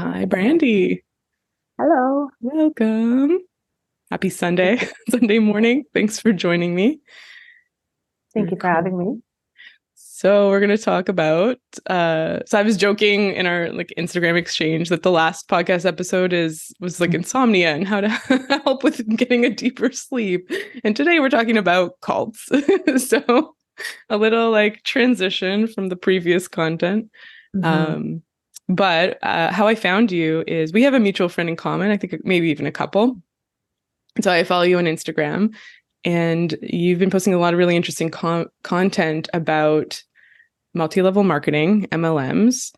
Hi, Brandie. Hello. Welcome. Happy Sunday, Sunday morning. Thanks for joining me. Thank you for having me. So we're going to talk about, so I was joking in our Instagram exchange that the last podcast episode was insomnia and how to help with getting a deeper sleep. And today we're talking about cults. So a little transition from the previous content. But how I found you is we have a mutual friend in common. I think maybe even a couple. So I follow you on Instagram, and you've been posting a lot of really interesting content about multi-level marketing, MLMs,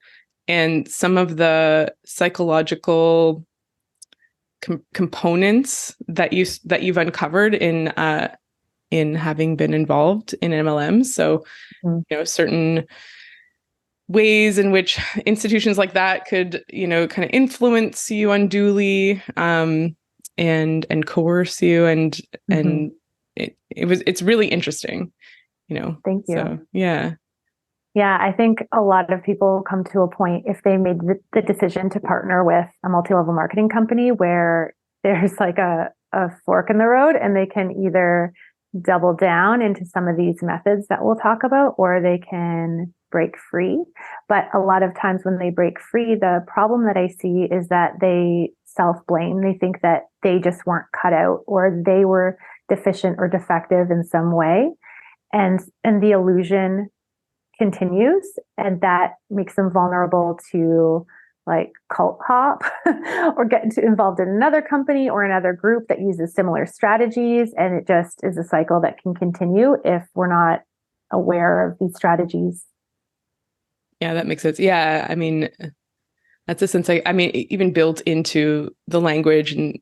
and some of the psychological components that you've uncovered in having been involved in MLMs. So, certain ways in which institutions like that could, kind of influence you unduly, and coerce you, and it's really interesting, Thank you. So, yeah. Yeah, I think a lot of people come to a point if they made the decision to partner with a multi-level marketing company where there's like a fork in the road, and they can either double down into some of these methods that we'll talk about, or they can break free. But a lot of times when they break free, the problem that I see is that they self-blame. They think that they just weren't cut out, or they were deficient or defective in some way. And the illusion continues, and that makes them vulnerable to like cult hop or get involved in another company or another group that uses similar strategies. And it just is a cycle that can continue if we're not aware of these strategies. Yeah, that makes sense. Yeah, I mean, that's a sense. I mean, even built into the language and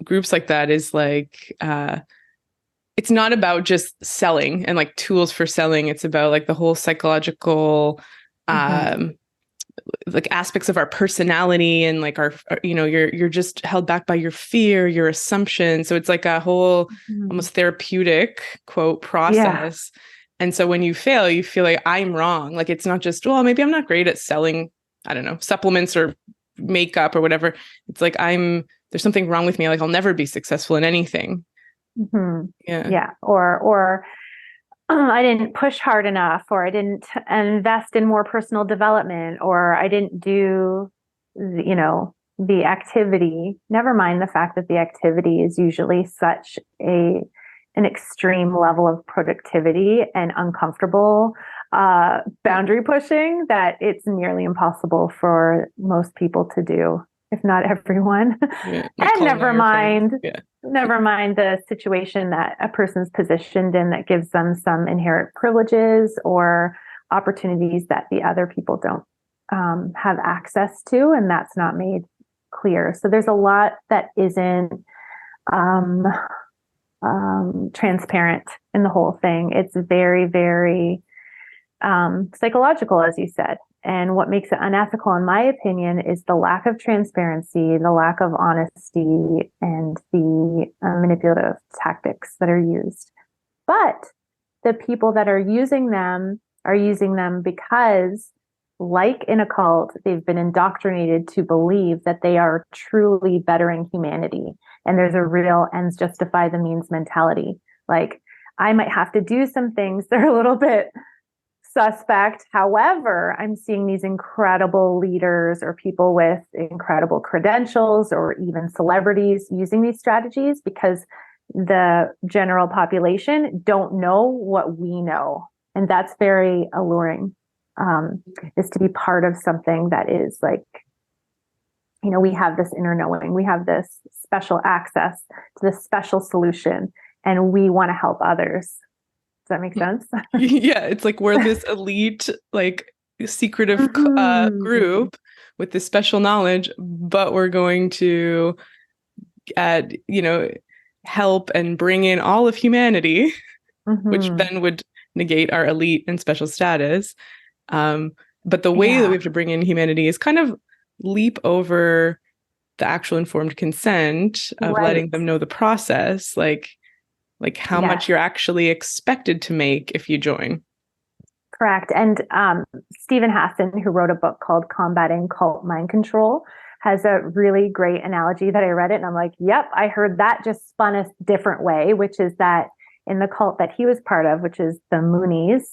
groups like that is it's not about just selling and tools for selling. It's about the whole psychological, aspects of our personality, and our you're just held back by your fear, your assumptions. So it's like a whole almost therapeutic quote process. Yeah. And so when you fail, you feel like I'm wrong. It's not just, well, maybe I'm not great at selling, I don't know, supplements or makeup or whatever. It's there's something wrong with me. I'll never be successful in anything. Yeah. Or I didn't push hard enough, or I didn't invest in more personal development, or I didn't do, the activity. Never mind the fact that the activity is usually such an extreme level of productivity and uncomfortable boundary pushing that it's nearly impossible for most people to do, if not everyone. Yeah, and never mind the situation that a person's positioned in that gives them some inherent privileges or opportunities that the other people don't have access to, and that's not made clear. So there's a lot that isn't transparent in the whole thing. It's very, very psychological, as you said. And what makes it unethical, in my opinion, is the lack of transparency, the lack of honesty, and the manipulative tactics that are used. But the people that are using them because, like in a cult, they've been indoctrinated to believe that they are truly bettering humanity. And there's a real ends justify the means mentality. I might have to do some things that are a little bit suspect. However, I'm seeing these incredible leaders or people with incredible credentials or even celebrities using these strategies because the general population don't know what we know. And that's very alluring, is to be part of something that is we have this inner knowing, we have this special access to this special solution, and we want to help others. Does that make sense? Yeah, it's we're this elite, secretive group with this special knowledge, but we're going to help and bring in all of humanity, which then would negate our elite and special status. But the way that we have to bring in humanity is kind of leap over the actual informed consent of letting them know the process, how much you're actually expected to make if you join. Correct. And Stephen Hassan, who wrote a book called Combating Cult Mind Control, has a really great analogy that I read it and I'm like, yep, I heard that just spun a different way, which is that in the cult that he was part of, which is the Moonies,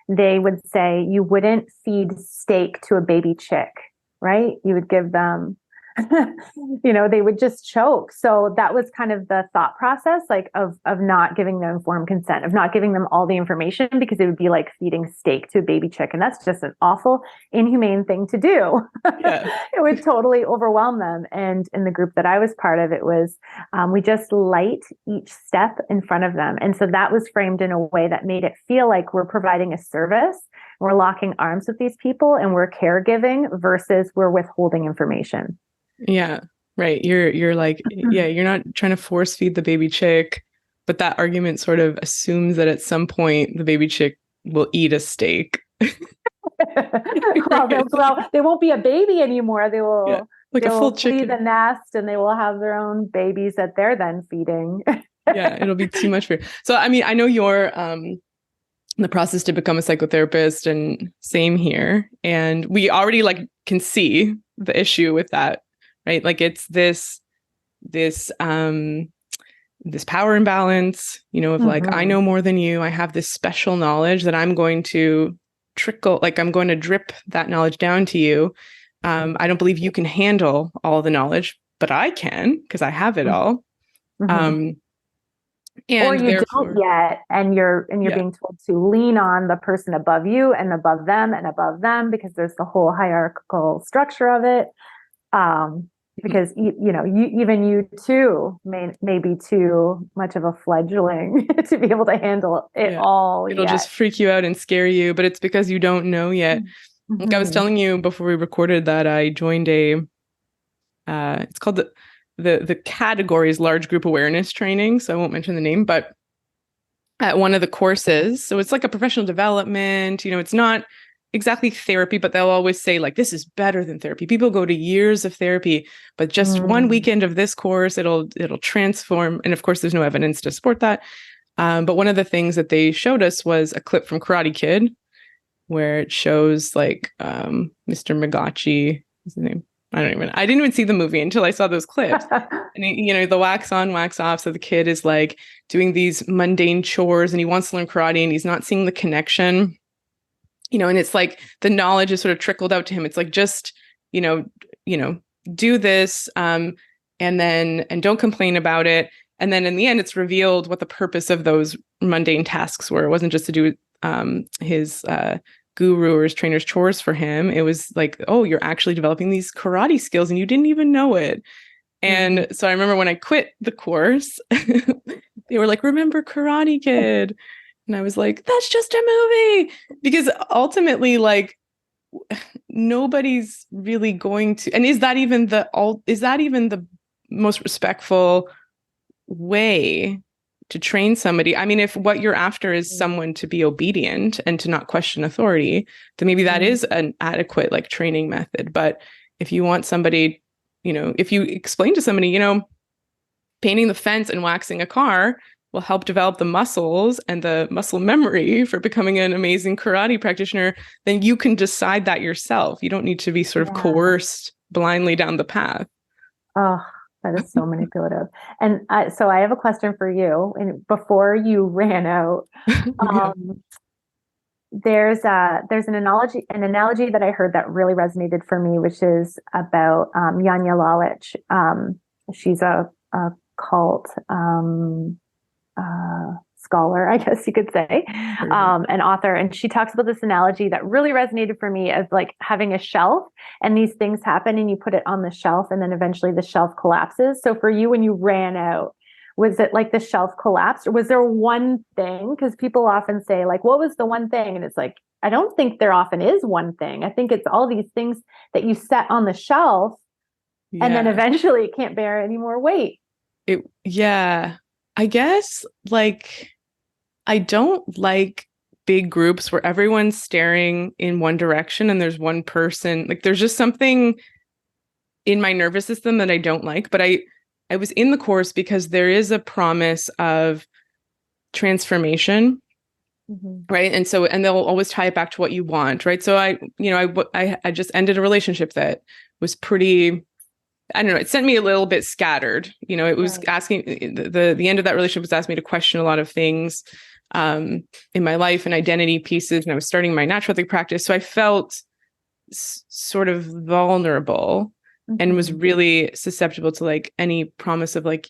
they would say you wouldn't feed steak to a baby chick, right? You would give them, they would just choke. So that was kind of the thought process, like of not giving them informed consent, of not giving them all the information, because it would be like feeding steak to a baby chick. And that's just an awful, inhumane thing to do. Yeah. It would totally overwhelm them. And in the group that I was part of, it was, we just light each step in front of them. And so that was framed in a way that made it feel like we're providing a service. We're locking arms with these people and we're caregiving versus we're withholding information. Yeah, right. You're like, yeah, you're not trying to force feed the baby chick, but that argument sort of assumes that at some point the baby chick will eat a steak. Well, they won't be a baby anymore. They will, like they a full will flee chicken. the nest and they will have their own babies that they're then feeding. Yeah, it'll be too much for you. So, I mean, I know you're in the process to become a psychotherapist, and same here. And we already like can see the issue with that. Right. Like it's this power imbalance, of like, I know more than you. I have this special knowledge that I'm going to I'm going to drip that knowledge down to you. I don't believe you can handle all the knowledge, but I can, because I have it all. And or you don't yet, and you're being told to lean on the person above you and above them, because there's the whole hierarchical structure of it. Because you too may be too much of a fledgling to be able to handle it all. It'll just freak you out and scare you, but it's because you don't know yet. Like I was telling you before we recorded that I joined it's called the categories large group awareness training. So I won't mention the name, but at one of the courses, so it's like a professional development. It's not exactly therapy, but they'll always say like, this is better than therapy. People go to years of therapy, but just one weekend of this course, it'll transform. And of course, there's no evidence to support that. But one of the things that they showed us was a clip from Karate Kid, where it shows like Mr. Magachi, what's his name? I didn't even see the movie until I saw those clips. And the wax on, wax off. So the kid is like doing these mundane chores and he wants to learn karate and he's not seeing the connection. And it's like the knowledge is sort of trickled out to him. It's like, just, do this and don't complain about it. And then in the end, it's revealed what the purpose of those mundane tasks were. It wasn't just to do his guru or his trainer's chores for him. It was like, oh, you're actually developing these karate skills and you didn't even know it. And so I remember when I quit the course, they were like, remember Karate Kid? And I was like, that's just a movie. Because ultimately, like, nobody's really going to, and is that even the most respectful way to train somebody? I mean, if what you're after is someone to be obedient and to not question authority, then maybe that is an adequate like training method. But if you want somebody, if you explain to somebody, painting the fence and waxing a car will help develop the muscles and the muscle memory for becoming an amazing karate practitioner, then you can decide that yourself. You don't need to be sort of coerced blindly down the path. Oh, that is so manipulative. And so I have a question for you. And before you ran out, there's an analogy that I heard that really resonated for me, which is about Janja Lalich. She's a cult scholar, I guess you could say, an author. And she talks about this analogy that really resonated for me of like having a shelf and these things happen and you put it on the shelf and then eventually the shelf collapses. So for you, when you ran out, was it like the shelf collapsed or was there one thing? Because people often say like, what was the one thing? And it's like, I don't think there often is one thing. I think it's all these things that you set on the shelf and then eventually it can't bear any more weight. I guess like I don't like big groups where everyone's staring in one direction and there's one person. Like there's just something in my nervous system that I don't like. But I was in the course because there is a promise of transformation right? And so, and they'll always tie it back to what you want, right? So I just ended a relationship that was pretty, I don't know, it sent me a little bit scattered. It was asking, the end of that relationship was asking me to question a lot of things in my life and identity pieces. And I was starting my naturopathic practice. So I felt sort of vulnerable and was really susceptible to like any promise of like,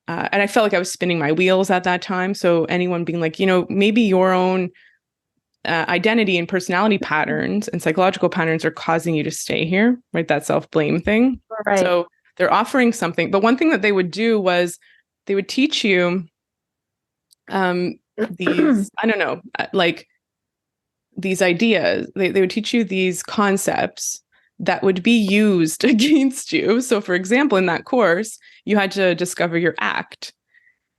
and I felt like I was spinning my wheels at that time. So anyone being like, maybe your own identity and personality patterns and psychological patterns are causing you to stay here, right? That self-blame thing. Right. So they're offering something. But one thing that they would do was they would teach you these, I don't know, like these ideas. They would teach you these concepts that would be used against you. So for example, in that course, you had to discover your act.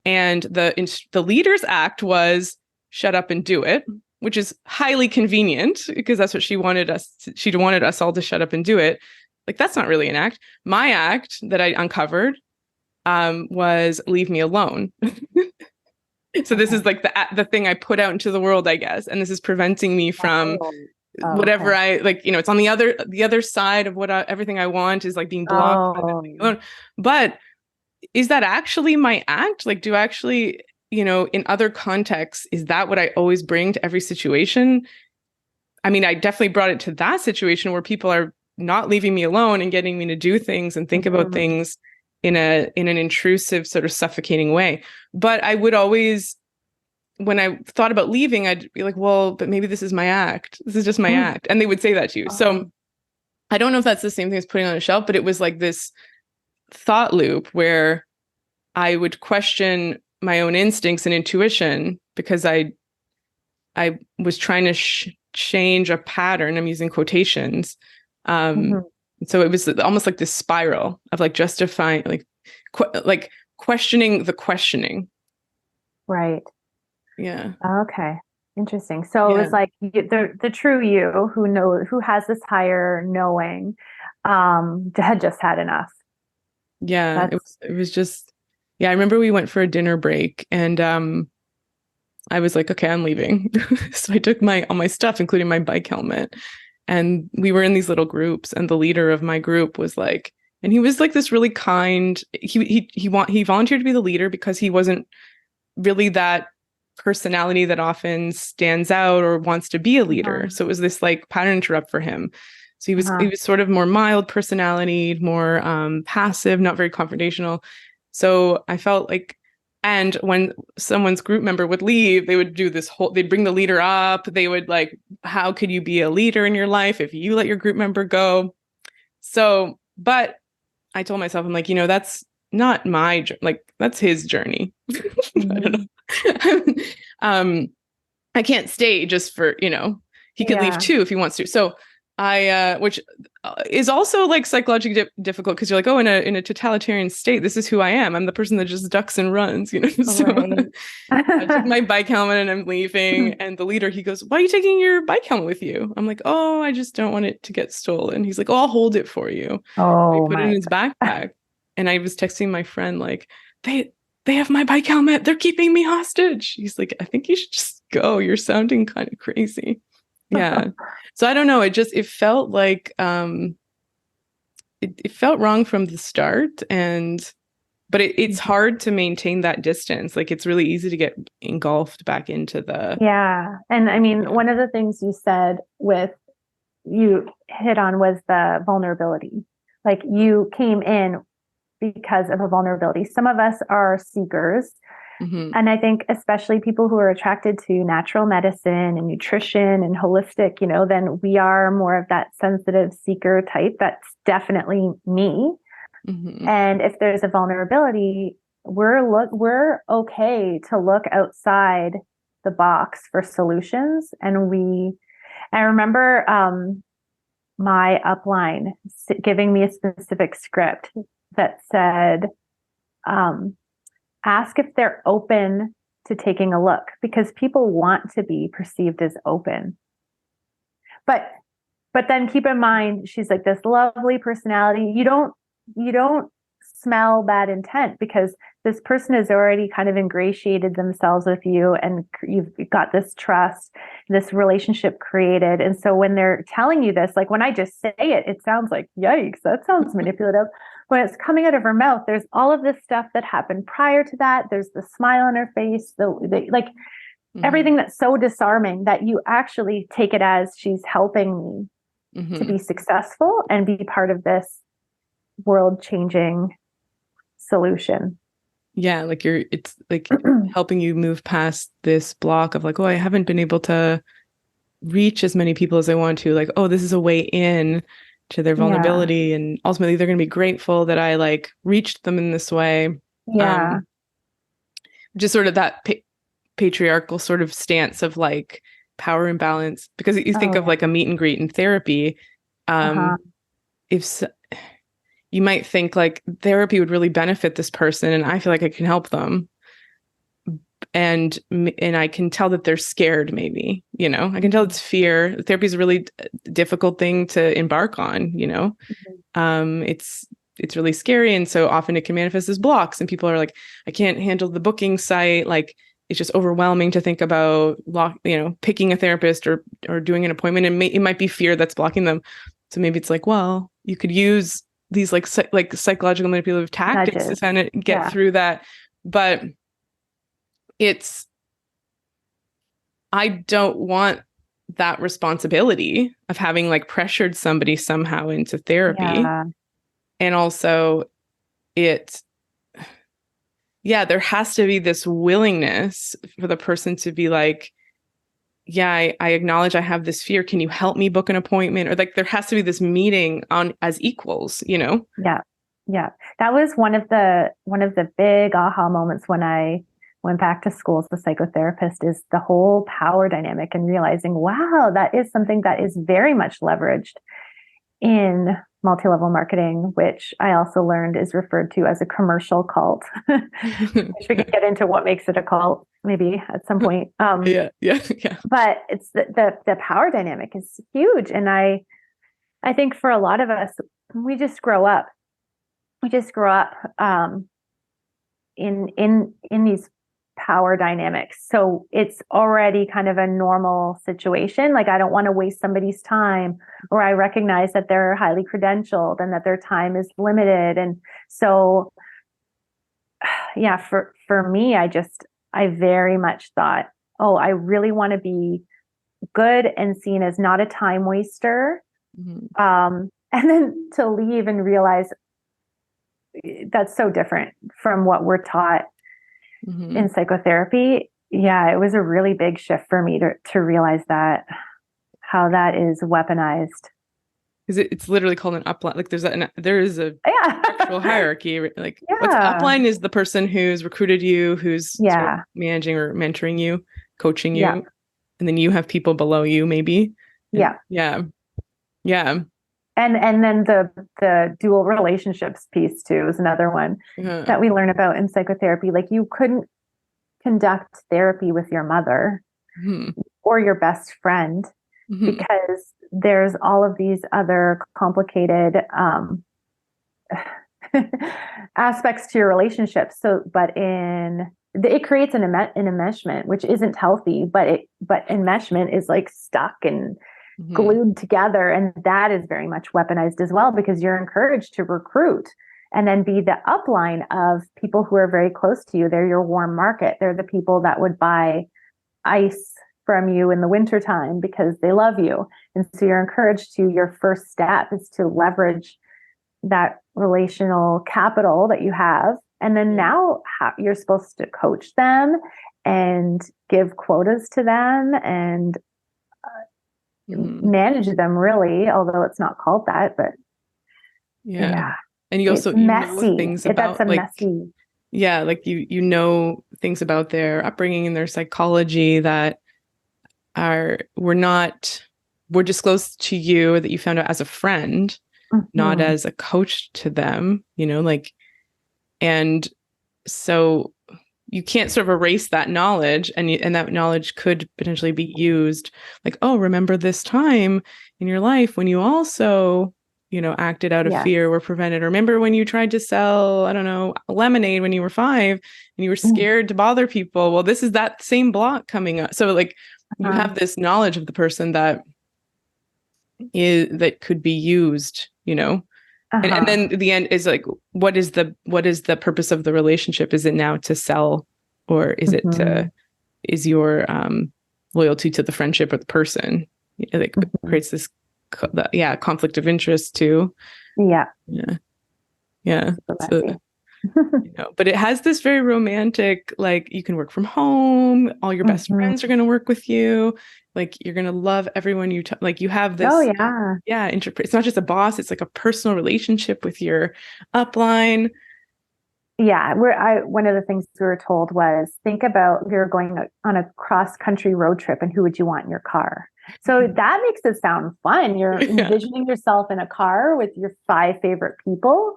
And the leader's act was shut up and do it, which is highly convenient because that's what she wanted us all to shut up and do it. Like, that's not really an act. My act that I uncovered was leave me alone. So this is like the thing I put out into the world, I guess. And this is preventing me from whatever I like, it's on the other side of what everything I want is like being blocked. Alone. But is that actually my act? Like, do I actually, in other contexts, is that what I always bring to every situation? I mean, I definitely brought it to that situation where people are not leaving me alone and getting me to do things and think about things in an intrusive, sort of suffocating way. But I would always, when I thought about leaving, I'd be like, well, but maybe this is my act. This is just my act. And they would say that to you. So I don't know if that's the same thing as putting on a shelf, but it was like this thought loop where I would question my own instincts and intuition because I was trying to change a pattern. I'm using quotations. So it was almost like this spiral of like justifying, like questioning the questioning. Right. Yeah. Okay. Interesting. So it was like the true you who has this higher knowing, had just had enough. Yeah. It was just, I remember we went for a dinner break and, I was like, okay, I'm leaving. So I took all my stuff, including my bike helmet. And we were in these little groups, and the leader of my group was like, and he was like this really kind, he volunteered to be the leader because he wasn't really that personality that often stands out or wants to be a leader. So it was this like pattern interrupt for him. So he was sort of more mild personality, more passive, not very confrontational. So I felt like, and when someone's group member would leave, they would do they'd bring the leader up. They would like, how could you be a leader in your life if you let your group member go? So, but I told myself, I'm like, that's not that's his journey. I don't know. I can't stay just for, he could leave too if he wants to. So which is also like psychologically difficult because you're like, oh, in a totalitarian state, this is who I am. I'm the person that just ducks and runs, So I took my bike helmet and I'm leaving. And the leader, he goes, why are you taking your bike helmet with you? I'm like, oh, I just don't want it to get stolen. He's like, oh, I'll hold it for you. Oh, he put it in his backpack. And I was texting my friend, like, they have my bike helmet. They're keeping me hostage. He's like, I think you should just go. You're sounding kind of crazy. Yeah. So I don't know. It felt like, it felt wrong from the start. But it's hard to maintain that distance. Like, it's really easy to get engulfed back into Yeah. And I mean, one of the things you hit on was the vulnerability. Like, you came in because of a vulnerability. Some of us are seekers. And I think especially people who are attracted to natural medicine and nutrition and holistic, then we are more of that sensitive seeker type. That's definitely me. And if there's a vulnerability, we're okay to look outside the box for solutions. And I remember my upline giving me a specific script that said, ask if they're open to taking a look, because people want to be perceived as open. But then keep in mind, she's like this lovely personality. You don't smell bad intent, because this person has already kind of ingratiated themselves with you, and you've got this trust, this relationship created. And so when they're telling you this, like when I just say it, it sounds like, yikes, that sounds manipulative. When it's coming out of her mouth, there's all of this stuff that happened prior to that. There's the smile on her face, everything that's so disarming that you actually take it as she's helping me to be successful and be part of this world-changing solution. Yeah, like it's like helping you move past this block of like, oh, I haven't been able to reach as many people as I want to. Like, oh, this is a way in to their vulnerability, and ultimately they're going to be grateful that I like reached them in this way. Yeah, just sort of that patriarchal sort of stance of like power imbalance, because you think of like a meet and greet in therapy. If you might think like therapy would really benefit this person, and I feel like I can help them, and I can tell that they're scared. Maybe, I can tell it's fear. Therapy is a really difficult thing to embark on. It's really scary, and so often it can manifest as blocks, and people are like, I can't handle the booking site. Like, it's just overwhelming to think about picking a therapist or doing an appointment, and it might be fear that's blocking them. So maybe it's like, well, you could use these like psychological manipulative tactics to kind of get through that. But I don't want that responsibility of having like pressured somebody somehow into therapy. And also there has to be this willingness for the person to be like, I acknowledge I have this fear. Can you help me book an appointment? Or like, there has to be this meeting as equals, Yeah. That was one of the big aha moments when I went back to school as a psychotherapist, is the whole power dynamic, and realizing, wow, that is something that is very much leveraged in multi-level marketing, which I also learned is referred to as a commercial cult. We could get into what makes it a cult maybe at some point. Yeah. But it's the power dynamic is huge. And I think for a lot of us, we just grow up. In these power dynamics. So it's already kind of a normal situation. Like, I don't want to waste somebody's time, or I recognize that they're highly credentialed and that their time is limited. And so, for me, I very much thought, oh, I really want to be good and seen as not a time waster. And then to leave and realize that's so different from what we're taught in psychotherapy. Yeah, it was a really big shift for me to realize that, how that is weaponized. Because it's literally called an upline. Like there is a actual hierarchy. Like what's upline is the person who's recruited you, who's sort of managing or mentoring you, coaching you, and then you have people below you, maybe. Yeah. And then the dual relationships piece too is another one that we learn about in psychotherapy. Like, you couldn't conduct therapy with your mother or your best friend because there's all of these other complicated aspects to your relationship. So, but it creates an enmeshment, which isn't healthy, but enmeshment is like stuck and glued together. And that is very much weaponized as well, because you're encouraged to recruit and then be the upline of people who are very close to you. They're your warm market. They're the people that would buy ice from you in the wintertime because they love you. And so you're encouraged your first step is to leverage that relational capital that you have. And then now you're supposed to coach them and give quotas to them and manage them, really, although it's not called that. But and you also know things about messy. Like you know things about their upbringing and their psychology that were disclosed to you, or that you found out as a friend, not as a coach to them, and so you can't sort of erase that knowledge, and that knowledge could potentially be used like, oh, remember this time in your life when you also acted out of fear, were prevented. Or remember when you tried to sell, I don't know, lemonade when you were 5 and you were scared to bother people? Well, this is that same block coming up. So like you have this knowledge of the person that could be used, and then the end is like, what is the purpose of the relationship? Is it now to sell, or is it is your loyalty to the friendship or the person? It creates this conflict of interest too. Yeah. So, but it has this very romantic, like, you can work from home, all your best friends are going to work with you, like you're going to love everyone like you have this it's not just a boss, it's like a personal relationship with your upline. One of the things we were told was, think about you're going on a cross-country road trip and who would you want in your car? So that makes it sound fun. You're envisioning yourself in a car with your 5 favorite people,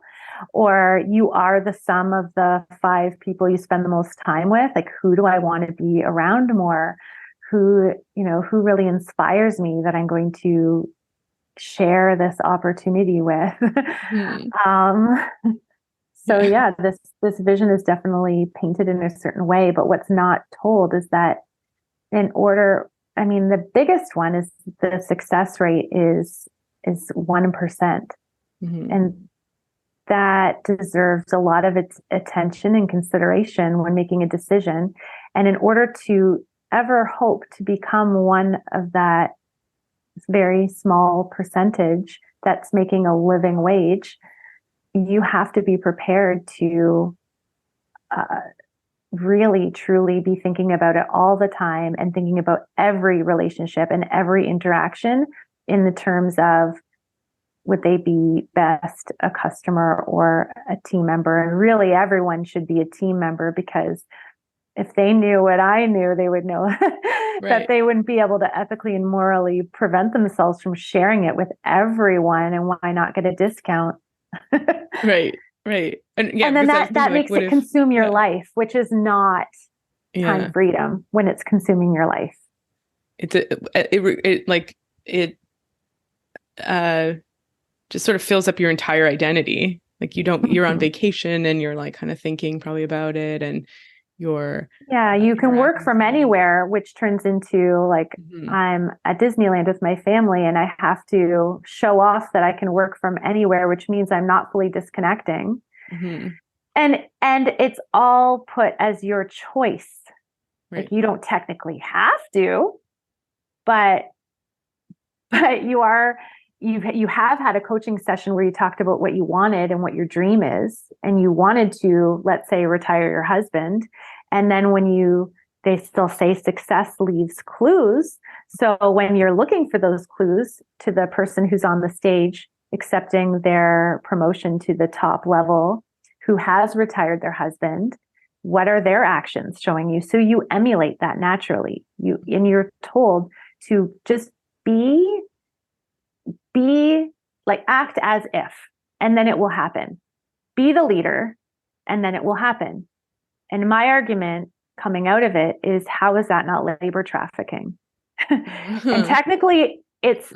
or you are the sum of the 5 people you spend the most time with. Like, who do I want to be around more? Who really inspires me that I'm going to share this opportunity with? This vision is definitely painted in a certain way, but what's not told is that the biggest one is the success rate is 1%. And that deserves a lot of its attention and consideration when making a decision. And in order to ever hope to become one of that very small percentage that's making a living wage, you have to be prepared to really, truly be thinking about it all the time and thinking about every relationship and every interaction in the terms of, would they be best a customer or a team member? And really, everyone should be a team member, because if they knew what I knew, they would know that they wouldn't be able to ethically and morally prevent themselves from sharing it with everyone. And why not get a discount? Right. And then that makes it consume your life, which is not time freedom when it's consuming your life. It just sort of fills up your entire identity. Like you're on vacation and you're like kind of thinking probably about it, and you can work from anywhere, which turns into like, I'm at Disneyland with my family and I have to show off that I can work from anywhere, which means I'm not fully disconnecting. And it's all put as your choice. Like, you don't technically have to, but you have had a coaching session where you talked about what you wanted and what your dream is, and you wanted to, let's say, retire your husband. And then they still say success leaves clues. So when you're looking for those clues to the person who's on the stage accepting their promotion to the top level, who has retired their husband, what are their actions showing you? So you emulate that naturally. You're told to just be like, act as if, and then it will happen. Be the leader, and then it will happen. And my argument coming out of it is, how is that not labor trafficking? And technically, it's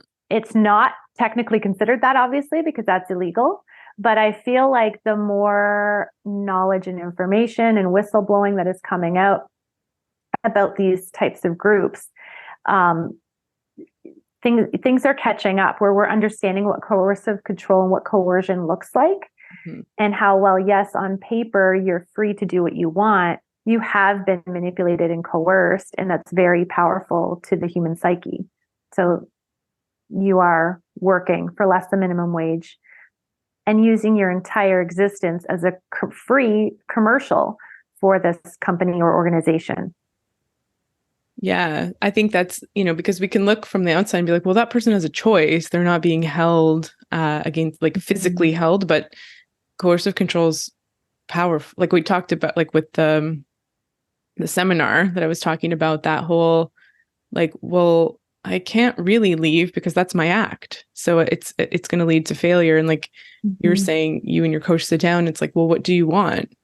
not technically considered that, obviously, because that's illegal. But I feel like the more knowledge and information and whistleblowing that is coming out about these types of groups, things are catching up, where we're understanding what coercive control and what coercion looks like, and how, well, yes, on paper, you're free to do what you want. You have been manipulated and coerced, and that's very powerful to the human psyche. So you are working for less than minimum wage and using your entire existence as a free commercial for this company or organization. Yeah, I think that's, because we can look from the outside and be like, well, that person has a choice. They're not being held against, like, physically held, but coercive control's powerful. Like we talked about, like with the seminar that I was talking about, that whole, like, well, I can't really leave because that's my act. So it's going to lead to failure. And like you're saying, you and your coach sit down, it's like, well, what do you want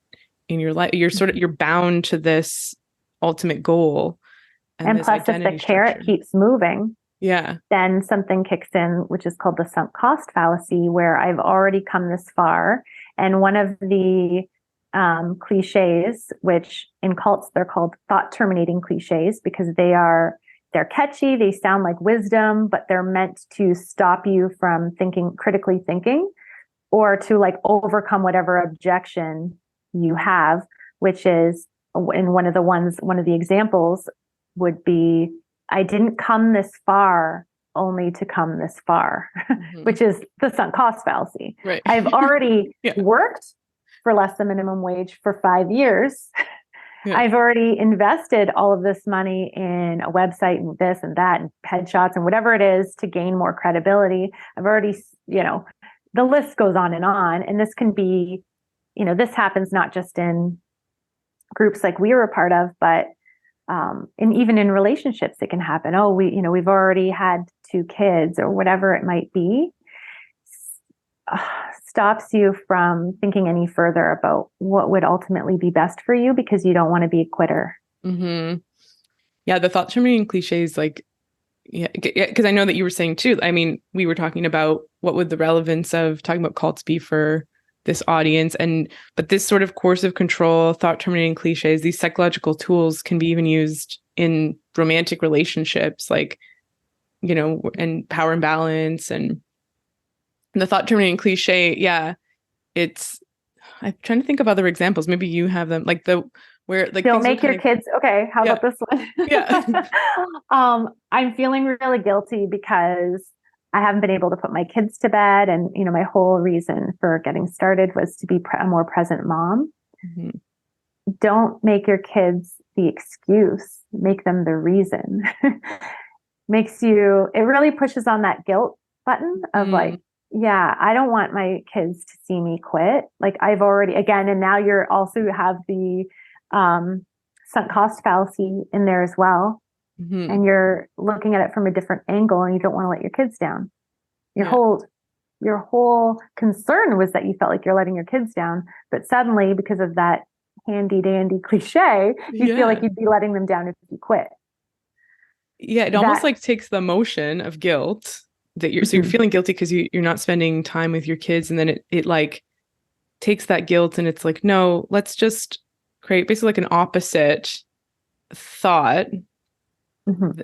in your life? You're bound to this ultimate goal. And plus, if the carrot keeps moving, Yeah. Then something kicks in, which is called the sunk cost fallacy, where I've already come this far. And one of the cliches, which in cults, they're called thought terminating cliches because they're catchy. They sound like wisdom, but they're meant to stop you from critically thinking, or to like overcome whatever objection you have, which is in one of the examples would be, I didn't come this far only to come this far, which is the sunk cost fallacy. Right. I've already worked for less than minimum wage for 5 years. Yeah. I've already invested all of this money in a website and this and that and headshots and whatever it is to gain more credibility. I've already, the list goes on. And this can be, this happens not just in groups like we were a part of, but and even in relationships, it can happen. Oh, we've already had 2 kids or whatever it might be. Stops you from thinking any further about what would ultimately be best for you because you don't want to be a quitter. Mm-hmm. Yeah, the thought terminating cliches, like, because I know that you were saying too, I mean, we were talking about what would the relevance of talking about cults be for this audience, but this sort of coercive control, thought terminating cliches, these psychological tools can be even used in romantic relationships, like, and power imbalance and the thought terminating cliche. Yeah, I'm trying to think of other examples. Maybe you have them, like where like don't make your kids. Okay, how about this one? Yeah. I'm feeling really guilty because I haven't been able to put my kids to bed. And, my whole reason for getting started was to be a more present mom. Mm-hmm. Don't make your kids the excuse, make them the reason. It really pushes on that guilt button of like, yeah, I don't want my kids to see me quit. Like I've already, again, and now you're also have the sunk cost fallacy in there as well. Mm-hmm. And you're looking at it from a different angle and you don't want to let your kids down. Your whole concern was that you felt like you're letting your kids down, but suddenly because of that handy dandy cliche, you feel like you'd be letting them down if you quit. Yeah, it almost like takes the emotion of guilt that you're feeling guilty because you're not spending time with your kids, and then it like takes that guilt and it's like, no, let's just create basically like an opposite thought. Mm-hmm.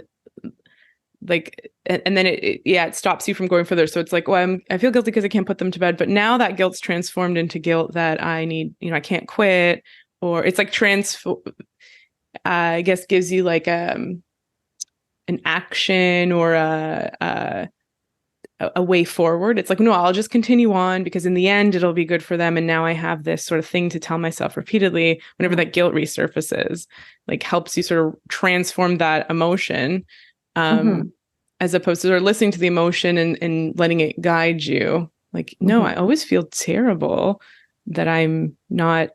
And then it stops you from going further. So it's like, well, I feel guilty because I can't put them to bed, but now that guilt's transformed into guilt that I need, I can't quit, or it's like I guess gives you like an action or a way forward. It's like, no, I'll just continue on because in the end it'll be good for them. And now I have this sort of thing to tell myself repeatedly whenever that guilt resurfaces, like helps you sort of transform that emotion. As opposed to sort of listening to the emotion and letting it guide you. Like, no, I always feel terrible that I'm not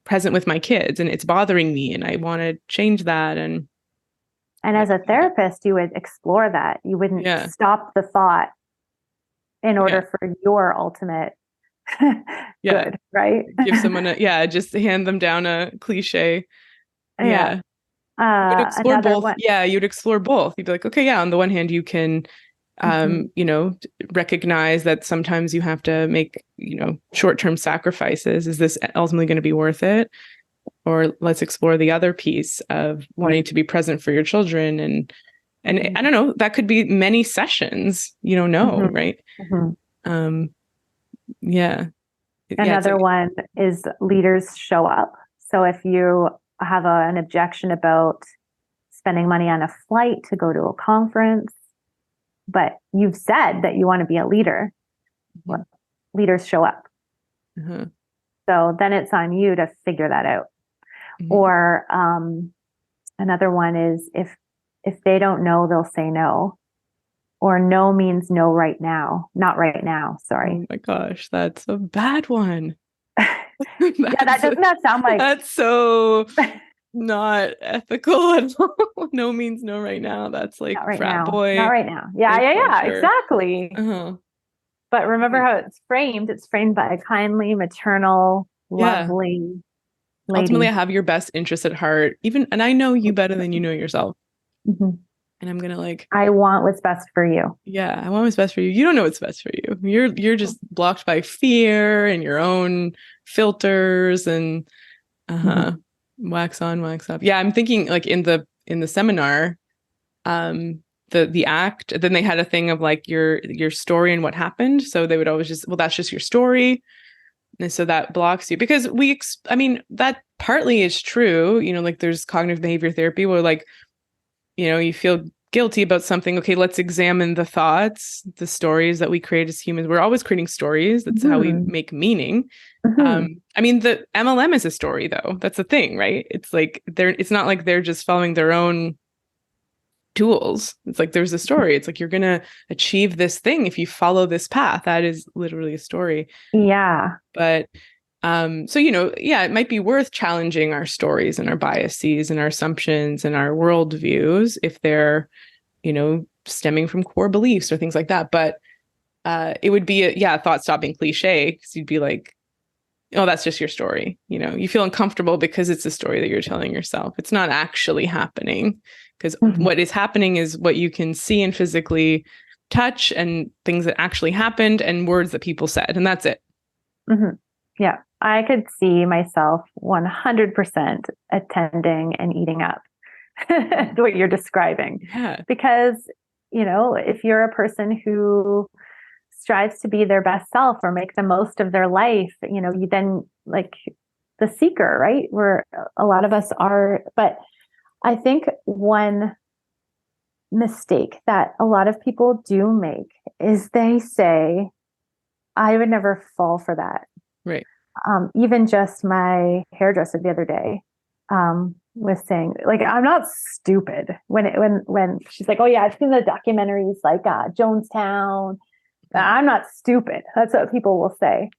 present with my kids and it's bothering me and I want to change that. And as a therapist, you would explore that. You wouldn't stop the thought in order for your ultimate good, right? Give someone just hand them down a cliche. Yeah. You'd explore both. One. Yeah, you'd explore both. You'd be like, okay, on the one hand, you can, recognize that sometimes you have to make, short-term sacrifices. Is this ultimately going to be worth it? Or let's explore the other piece of wanting to be present for your children. And I don't know, that could be many sessions, you don't know, right? Mm-hmm. Another one is leaders show up. So if you have an objection about spending money on a flight to go to a conference, but you've said that you want to be a leader, leaders show up. Mm-hmm. So then it's on you to figure that out. Mm-hmm. Or another one is if they don't know, they'll say no. Or no means no right now. Not right now. Sorry. Oh my gosh, that's a bad one. Doesn't that sound like that's so not ethical at all. No means no right now. That's like frat boy. Not right now. Yeah, exactly. Uh-huh. But remember how it's framed. It's framed by a kindly, maternal, lovely lady. Ultimately, I have your best interest at heart. And I know you better than you know yourself. Mm-hmm. and I'm going to like, I want what's best for you. Yeah, I want what's best for you. You don't know what's best for you. You're just blocked by fear and your own filters and wax on, wax off. Yeah, I'm thinking like in the seminar, the act, then they had a thing of like your story and what happened. So they would always just, well, that's just your story. And so that blocks you because I mean, that partly is true, like there's cognitive behavior therapy where like, you feel guilty about something. Okay, let's examine the thoughts, the stories that we create as humans. We're always creating stories. That's how we make meaning. I mean, the MLM is a story though. That's the thing, right? It's like it's not like they're just following their own tools. It's like there's a story. It's like you're going to achieve this thing if you follow this path. That is literally a story. Yeah. But so, it might be worth challenging our stories and our biases and our assumptions and our worldviews if they're, stemming from core beliefs or things like that. But it would be a thought-stopping cliche because you'd be like, oh, that's just your story. You feel uncomfortable because it's a story that you're telling yourself. It's not actually happening because what is happening is what you can see and physically touch and things that actually happened and words that people said. And that's it. Yeah. I could see myself 100% attending and eating up what you're describing. Yeah. Because, if you're a person who strives to be their best self or make the most of their life, you then like the seeker, right? Where a lot of us are. But I think one mistake that a lot of people do make is they say, I would never fall for that. Right. Even just my hairdresser the other day was saying, like, I'm not stupid when she's like, oh yeah, I've seen the documentaries like Jonestown. I'm not stupid. That's what people will say.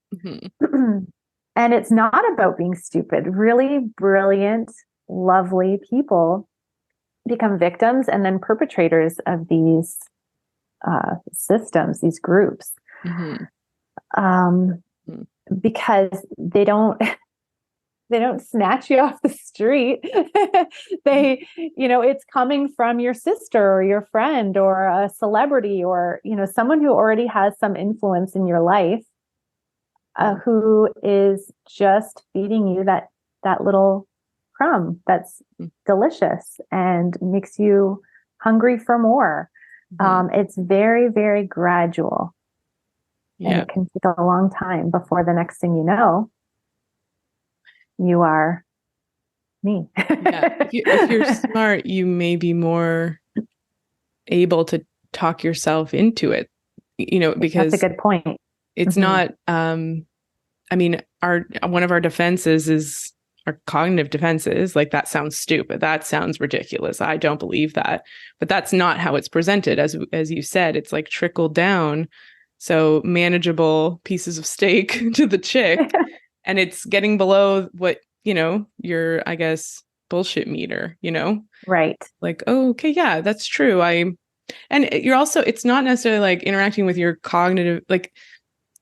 And it's not about being stupid. Really brilliant, lovely people become victims and then perpetrators of these systems, these groups. Because they don't snatch you off the street. It's coming from your sister or your friend or a celebrity or, someone who already has some influence in your life, who is just feeding you that little crumb that's delicious and makes you hungry for more. It's very, very gradual. And it can take a long time before the next thing you know, you are me. If you're smart, you may be more able to talk yourself into it, because that's a good point. It's not, I mean, one of our defenses is our cognitive defenses. Like, that sounds stupid. That sounds ridiculous. I don't believe that. But that's not how it's presented. As you said, it's like trickled down. So manageable pieces of steak to the chick, and it's getting below what, your, I guess, bullshit meter, Right. Like, oh, okay, yeah, that's true. And you're also, it's not necessarily like interacting with your cognitive, like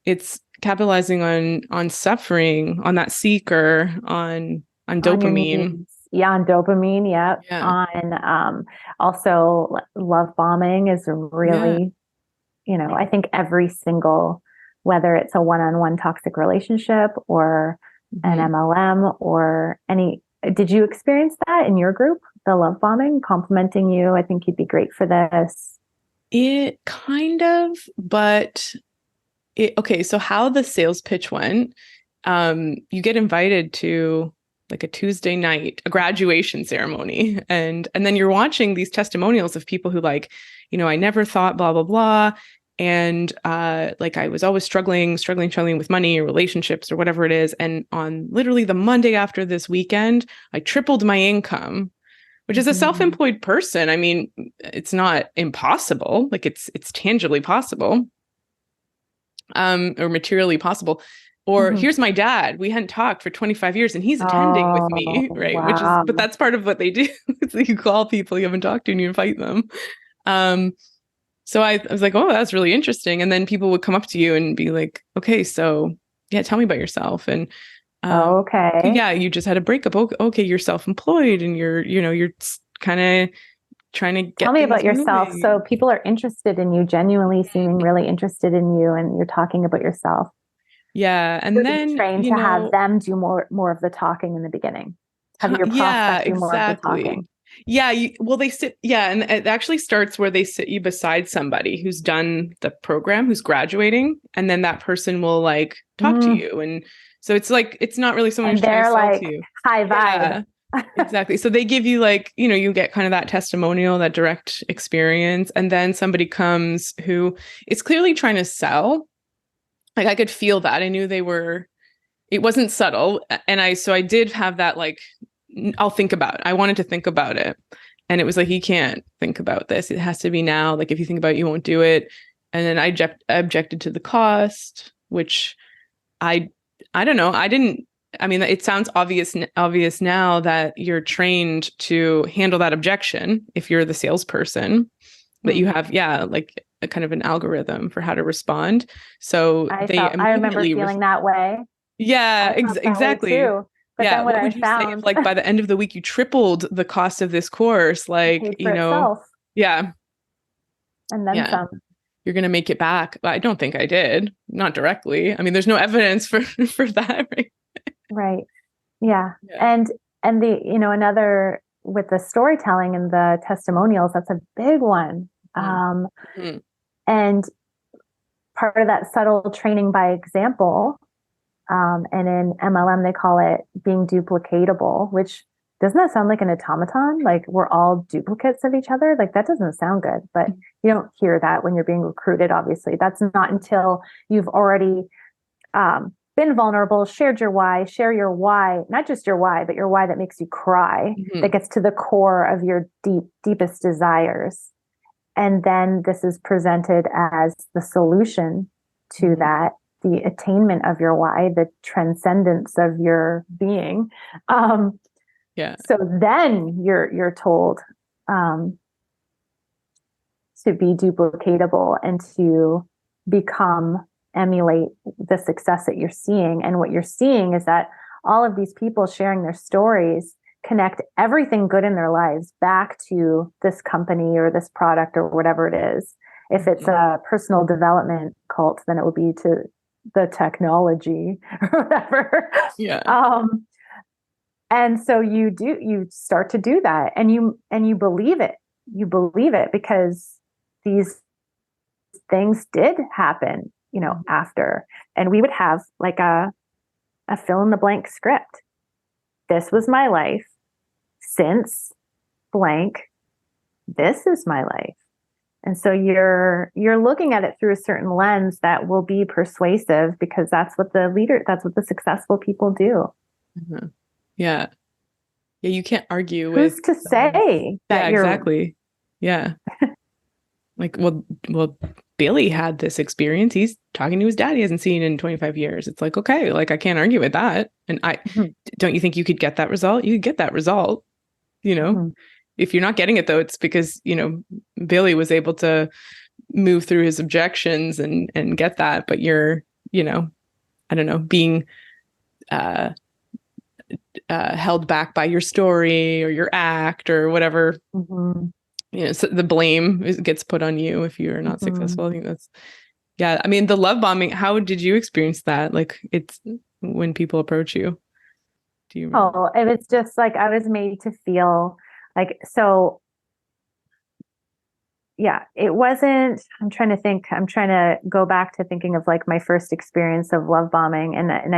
it's capitalizing on suffering, on that seeker, on dopamine. On dopamine. Yeah. On, also love bombing is really, I think every single, whether it's a one-on-one toxic relationship or an MLM or did you experience that in your group? The love bombing, complimenting you. I think you'd be great for this. It kind of, but okay. So how the sales pitch went, you get invited to like a Tuesday night, a graduation ceremony. And then you're watching these testimonials of people who like, I never thought blah, blah, blah. And like I was always struggling with money or relationships or whatever it is. And on literally the Monday after this weekend, I tripled my income, which is a self-employed person. I mean, it's not impossible. Like it's tangibly possible, or materially possible. Or here's my dad. We hadn't talked for 25 years and he's attending with me, right? Wow. But that's part of what they do. It's like you call people you haven't talked to and you invite them. So I was like, oh, that's really interesting. And then people would come up to you and be like, okay, so yeah, tell me about yourself. And okay. Yeah, you just had a breakup. Okay, you're self-employed and you're kind of trying to get Tell me about things yourself. moving. So people are interested in you, genuinely seeming really interested in you, and you're talking about yourself. Yeah. And You're then, trained to have them do more of the talking in the beginning. Have your yeah, prospect do more of the talking. Yeah. Well, they sit, yeah. And it actually starts where they sit you beside somebody who's done the program, who's graduating. And then that person will like talk to you. And so it's like, it's not really someone who's trying to sell to you. High vibe. Yeah, exactly. So they give you like, you get kind of that testimonial, that direct experience. And then somebody comes who is clearly trying to sell. Like I could feel that. I knew it wasn't subtle. And so I did have that, like, I'll think about it. I wanted to think about it. And it was like, you can't think about this. It has to be now. Like, if you think about it, you won't do it. And then I objected to the cost, which I don't know. I mean, it sounds obvious now that you're trained to handle that objection if you're the salesperson, that you have, like a kind of an algorithm for how to respond. So I remember feeling that way. Yeah, exactly. Too. But then what would you say if, like, by the end of the week you tripled the cost of this course, like, itself. Yeah. And then some. You're going to make it back. But I don't think I did. Not directly. I mean, there's no evidence for that. Right. Right. Yeah. And the, another with the storytelling and the testimonials, that's a big one. And part of that subtle training by example, and in MLM, they call it being duplicatable, which doesn't that sound like an automaton? Like we're all duplicates of each other? Like that doesn't sound good, but you don't hear that when you're being recruited, obviously. That's not until you've already been vulnerable, shared your why, share your why, not just your why, but your why that makes you cry, that gets to the core of your deepest desires. And then this is presented as the solution to that, the attainment of your why, the transcendence of your being. So then you're told to be duplicatable and to emulate the success that you're seeing. And what you're seeing is that all of these people sharing their stories connect everything good in their lives back to this company or this product or whatever it is. If it's a personal development cult, then it would be to the technology or whatever. And so you start to do that, and you believe it. You believe it because these things did happen, after. And we would have like a fill in the blank script. This was my life since blank. This is my life. And so you're looking at it through a certain lens that will be persuasive because that's what the successful people do. Yeah. Yeah. You can't argue Who's to say that you're exactly. Yeah. Like, well, Billy had this experience. He's talking to his dad he hasn't seen in 25 years. It's like, okay, like I can't argue with that. And don't you think you could get that result? You could get that result, If you're not getting it though, it's because, Billy was able to move through his objections and get that, but you're, I don't know, being held back by your story or your act or whatever. So the blame gets put on you if you're not successful. I think that's, I mean, the love bombing, how did you experience that? Like it's when people approach you, do you remember? Oh, it was just like, I was made to feel like, so it wasn't, I'm trying to go back to thinking of like my first experience of love bombing. And I'm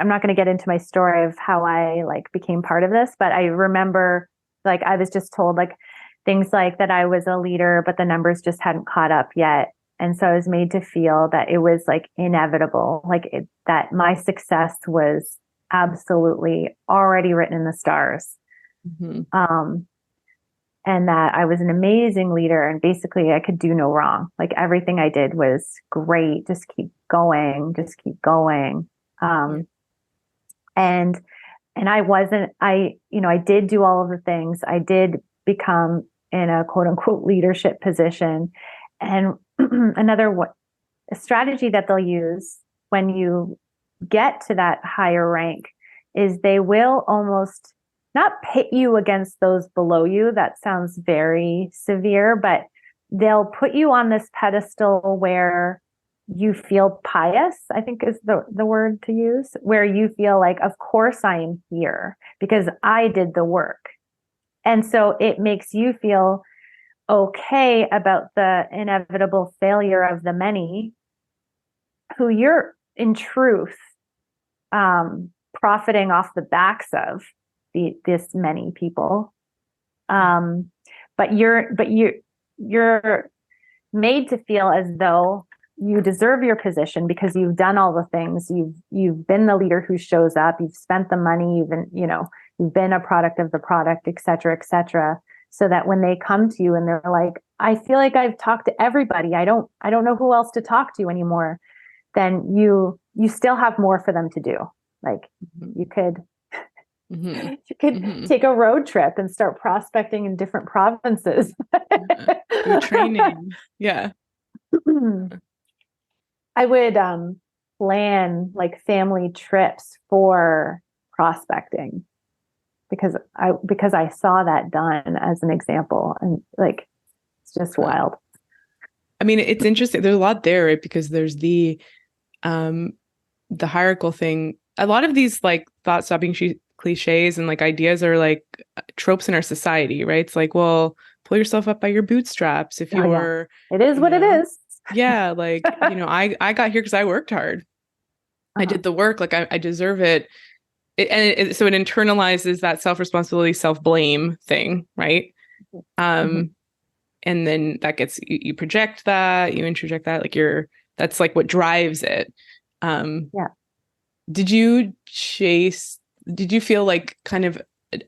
not going to get into my story of how I like became part of this, but I remember like I was just told like things like that I was a leader, but the numbers just hadn't caught up yet. And so I was made to feel that it was like inevitable, that my success was absolutely already written in the stars. And that I was an amazing leader and basically I could do no wrong. Like everything I did was great. Just keep going. And I did do all of the things. I did become in a quote unquote leadership position. And a strategy that they'll use when you get to that higher rank is they will almost not pit you against those below you. That sounds very severe, but they'll put you on this pedestal where you feel pious, I think is the word to use, where you feel like, of course I am here because I did the work. And so it makes you feel okay about the inevitable failure of the many who you're in truth profiting off the backs of this many people. But you're made to feel as though you deserve your position because you've done all the things. You've been the leader who shows up. You've spent the money. You've been a product of the product, et cetera, et cetera. So that when they come to you and they're like, I feel like I've talked to everybody. I don't know who else to talk to anymore. Then you still have more for them to do. Like you could take a road trip and start prospecting in different provinces. Do training. Yeah. I would plan like family trips for prospecting because I saw that done as an example, and like it's just wild. I mean, it's interesting. There's a lot there, right? Because there's the hierarchical thing. A lot of these like thought stopping cliches and like ideas are like tropes in our society, right? It's like, well, pull yourself up by your bootstraps. If you're, it is what it is. Yeah, like I got here because I worked hard. I did the work. Like I deserve it. So it internalizes that self-responsibility, self-blame thing, right? And then that gets you project that, you interject that, like that's like what drives it. Did you feel like kind of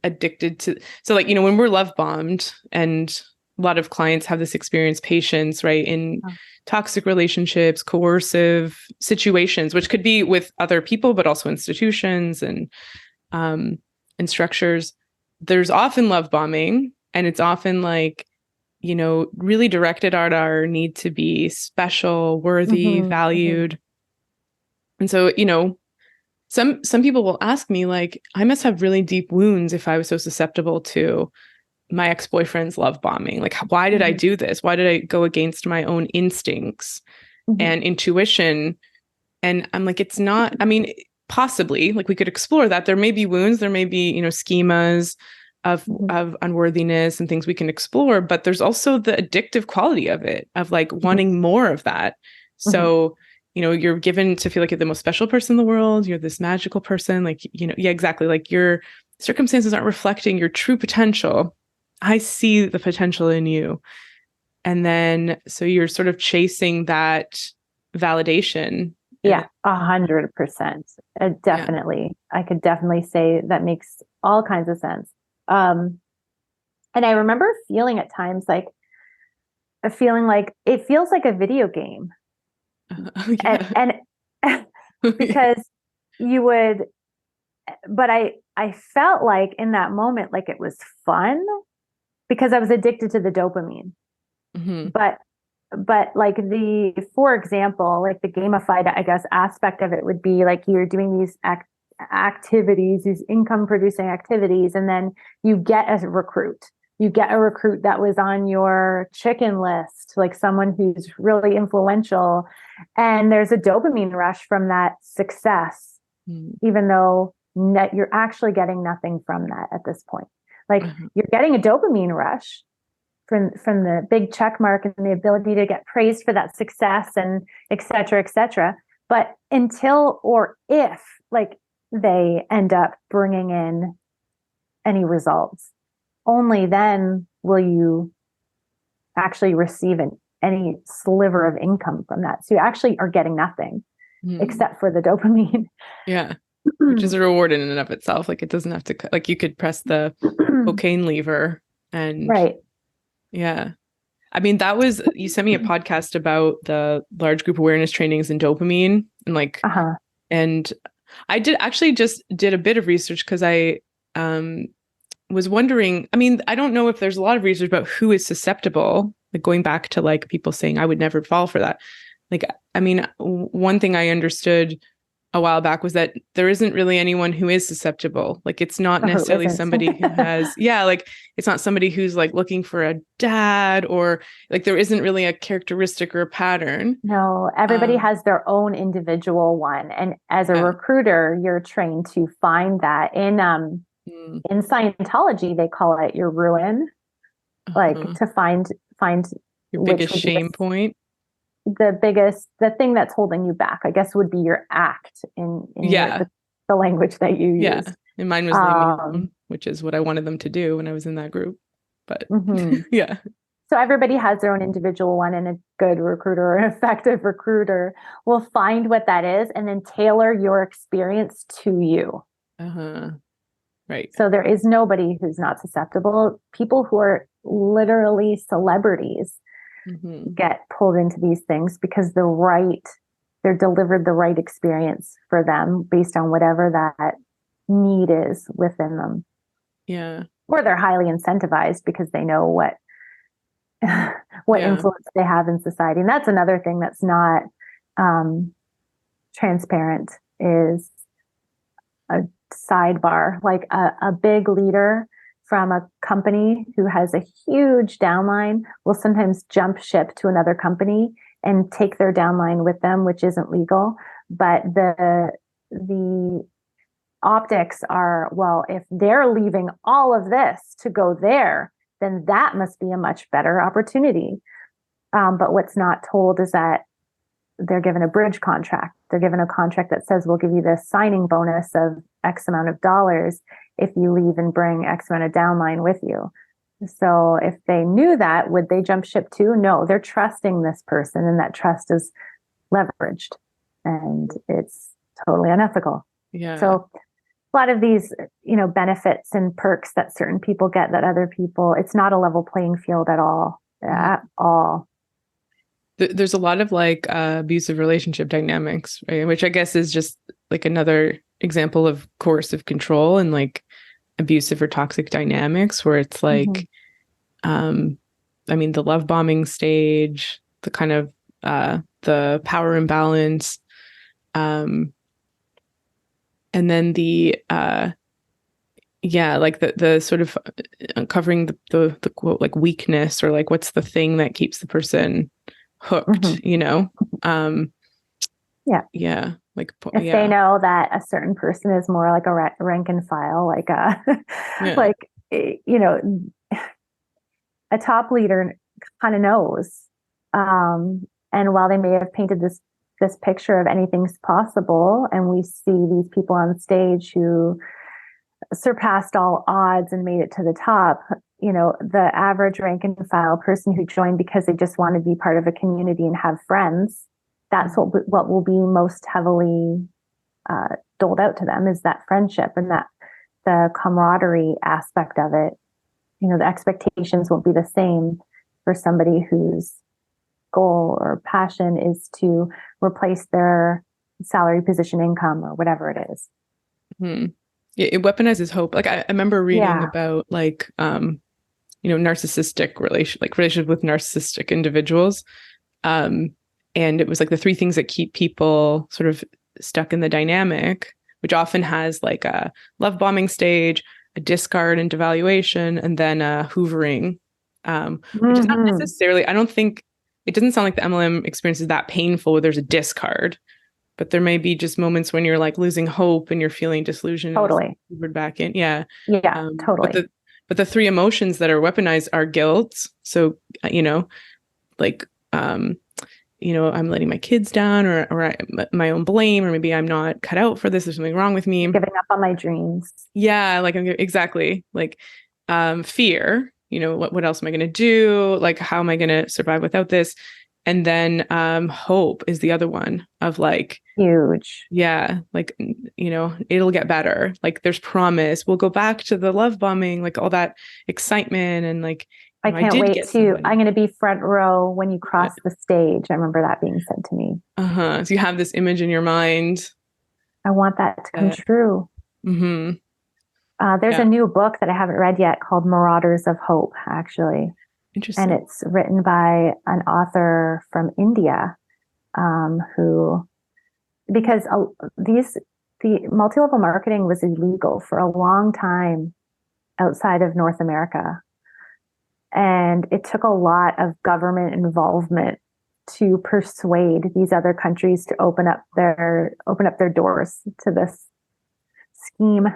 addicted to, so like, when we're love bombed, and a lot of clients have this experience, patients, right, in toxic relationships, coercive situations, which could be with other people, but also institutions and structures. There's often love bombing, and it's often like, really directed at our need to be special, worthy, valued. And so, some people will ask me, like, I must have really deep wounds if I was so susceptible to my ex-boyfriend's love bombing. Like, why did I do this? Why did I go against my own instincts and intuition? And I'm like, it's not, I mean, possibly, like, we could explore that. There may be wounds, there may be, schemas of unworthiness and things we can explore, but there's also the addictive quality of it, of like wanting more of that. So, you're given to feel like you're the most special person in the world. You're this magical person, like, yeah, exactly. Like your circumstances aren't reflecting your true potential. I see the potential in you. And then, so you're sort of chasing that validation. Yeah, 100%. Definitely. Yeah. I could definitely say that makes all kinds of sense. And I remember feeling at times like it feels like a video game. And because you would, but I felt like in that moment, like it was fun because I was addicted to the dopamine. But like for example, like the gamified, I guess, aspect of it would be like you're doing these activities, these income producing activities, and then you get a recruit. You get a recruit that was on your chicken list, like someone who's really influential. And there's a dopamine rush from that success, even though you're actually getting nothing from that at this point. Like you're getting a dopamine rush from the big check mark and the ability to get praised for that success and et cetera, et cetera. But until or if like they end up bringing in any results, only then will you actually receive any sliver of income from that. So you actually are getting nothing except for the dopamine. Yeah. Which is a reward in and of itself. Like it doesn't have to, like you could press the cocaine lever and right. Yeah. I mean, you sent me a podcast about the large group awareness trainings and dopamine and like, and I did a bit of research because I, was wondering, I mean, I don't know if there's a lot of research about who is susceptible, like going back to like people saying I would never fall for that. Like, I mean, one thing I understood a while back was that there isn't really anyone who is susceptible. Like it's not necessarily somebody who has, like it's not somebody who's like looking for a dad, or like there isn't really a characteristic or a pattern. No, everybody has their own individual one. And as a recruiter, you're trained to find that. In Scientology, they call it your ruin, like to find your biggest shame point. The thing that's holding you back, I guess, would be your act in the language that you use. Yeah. And mine was leave me alone, which is what I wanted them to do when I was in that group. But yeah. So everybody has their own individual one, and a good recruiter or an effective recruiter will find what that is and then tailor your experience to you. Right. So there is nobody who's not susceptible. People who are literally celebrities get pulled into these things because they're delivered the right experience for them based on whatever that need is within them. Yeah. Or they're highly incentivized because they know what influence they have in society. And that's another thing that's not transparent, is a sidebar, like a big leader from a company who has a huge downline will sometimes jump ship to another company and take their downline with them, which isn't legal. But the optics are, well, if they're leaving all of this to go there, then that must be a much better opportunity. But what's not told is that they're given a bridge contract. They're given a contract that says, we'll give you this signing bonus of X amount of dollars if you leave and bring X amount of downline with you. So if they knew that, would they jump ship too? No, they're trusting this person, and that trust is leveraged, and it's totally unethical. Yeah. So a lot of these, benefits and perks that certain people get that other people, it's not a level playing field at all. At all. There's a lot of like abusive relationship dynamics, right? Which I guess is just like another example of coercive control and like abusive or toxic dynamics, where it's like, the love bombing stage, the kind of the power imbalance, and then the like the sort of uncovering the quote, like weakness, or like what's the thing that keeps the person hooked, like if they know that a certain person is more like a rank and file, like a top leader kind of knows, and while they may have painted this picture of anything's possible, and we see these people on stage who surpassed all odds and made it to the top, the average rank and file person who joined because they just want to be part of a community and have friends, that's what will be most heavily doled out to them, is that friendship and that the camaraderie aspect of it. The expectations won't be the same for somebody whose goal or passion is to replace their salary, position, income, or whatever it is. It weaponizes hope. Like I remember reading about like narcissistic relationship with narcissistic individuals, and it was like the three things that keep people sort of stuck in the dynamic, which often has like a love bombing stage, a discard and devaluation, and then a hoovering, which is not necessarily, I don't think, it doesn't sound like the MLM experience is that painful where there's a discard, but there may be just moments when you're like losing hope and you're feeling disillusioned. Totally. Hoovered back in. Yeah. Yeah, totally. But the three emotions that are weaponized are guilt. So, I'm letting my kids down, or my own blame, or maybe I'm not cut out for this. There's something wrong with me. Giving up on my dreams. Yeah. Like exactly. Like, fear, what else am I going to do? Like, how am I going to survive without this? And then, hope is the other one of like, huge. Yeah. Like, it'll get better. Like there's promise. We'll go back to the love bombing, like all that excitement. And like, I can't wait I'm going to be front row when you cross the stage. I remember that being said to me. So you have this image in your mind. I want that to come true. There's a new book that I haven't read yet called Marauders of Hope, actually. Interesting. And it's written by an author from India, who because the multi-level marketing was illegal for a long time outside of North America. And it took a lot of government involvement to persuade these other countries to open up their doors to this scheme.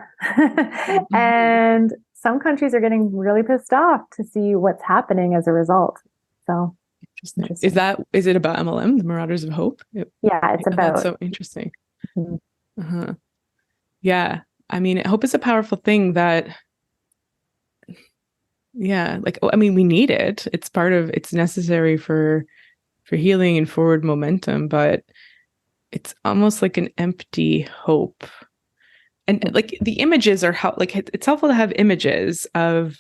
And some countries are getting really pissed off to see what's happening as a result. So interesting. Is it about MLM, the Marauders of Hope? Yeah, it's about. That's so interesting. Yeah. I mean, hope is a powerful thing that, like, I mean, we need it. It's necessary for healing and forward momentum, but it's almost like an empty hope. And like the images are it's helpful to have images of,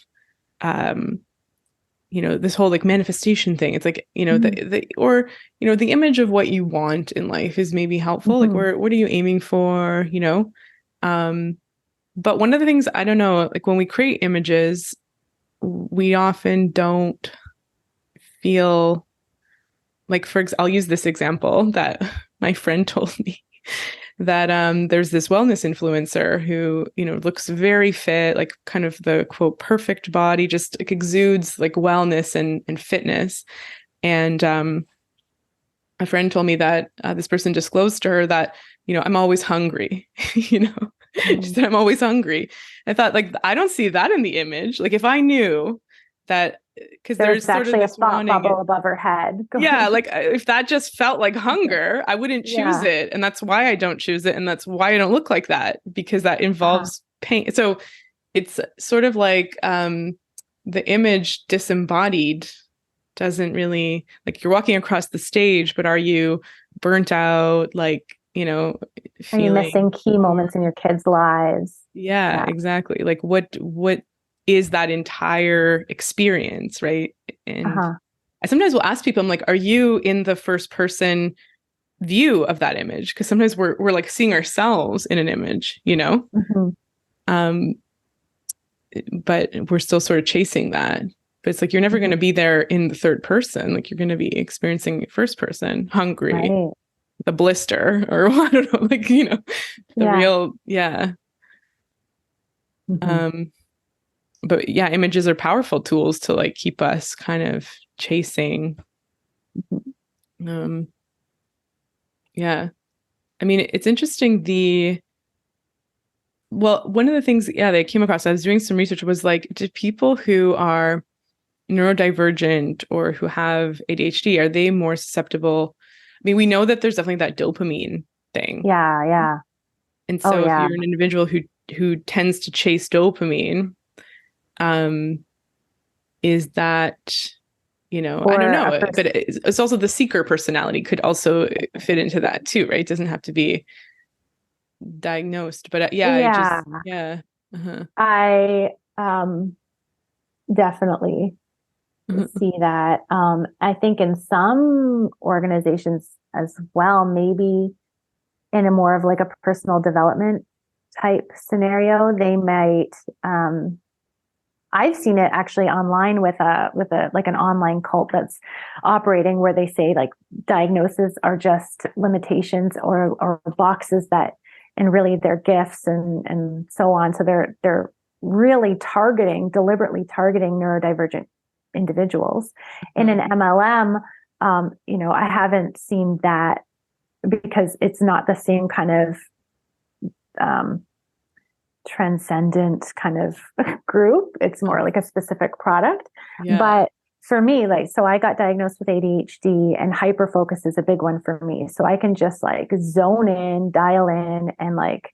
this whole like manifestation thing. It's like, the image of what you want in life is maybe helpful. Like, what are you aiming for? But one of the things, I don't know, like when we create images, we often don't feel like, I'll use this example that my friend told me that there's this wellness influencer who, looks very fit, like kind of the quote perfect body, just like exudes like wellness and fitness. And a friend told me that this person disclosed to her that, I'm always hungry, She said, I'm always hungry. I thought, like, I don't see that in the image. Like, if I knew that, because there's actually a thought bubble above her head. Yeah, like if that just felt like hunger, I wouldn't choose it. And that's why I don't choose it. And that's why I don't look like that, because that involves pain. So it's sort of like the image disembodied doesn't really, like, you're walking across the stage, but are you burnt out? Like, are you missing key moments in your kids' lives? Yeah, exactly. Like what is that entire experience, right? And I sometimes will ask people, I'm like, are you in the first person view of that image? Because sometimes we're like seeing ourselves in an image, but we're still sort of chasing that. But it's like, you're never going to be there in the third person. Like, you're going to be experiencing first person, hungry, the blister, or I don't know, like, the real, but yeah, images are powerful tools to like keep us kind of chasing. Yeah. I mean, it's interesting. One of the things, that I came across, I was doing some research, was like, do people who are neurodivergent or who have ADHD, are they more susceptible? I mean, we know that there's definitely that dopamine thing. Yeah. And so if you're an individual who tends to chase dopamine, is that, I don't know, but it's also the seeker personality could also fit into that too, right? It doesn't have to be diagnosed, but I definitely see that. I think in some organizations as well, maybe in a more of like a personal development type scenario, they might, I've seen it actually online with like an online cult that's operating, where they say like diagnoses are just limitations or boxes that, and really they're gifts and so on. So they're really deliberately targeting neurodivergent individuals. In an MLM, I haven't seen that, because it's not the same kind of transcendent kind of group. It's more like a specific product. But for me, like, so I got diagnosed with ADHD, and hyper focus is a big one for me. So I can just like zone in, dial in, and like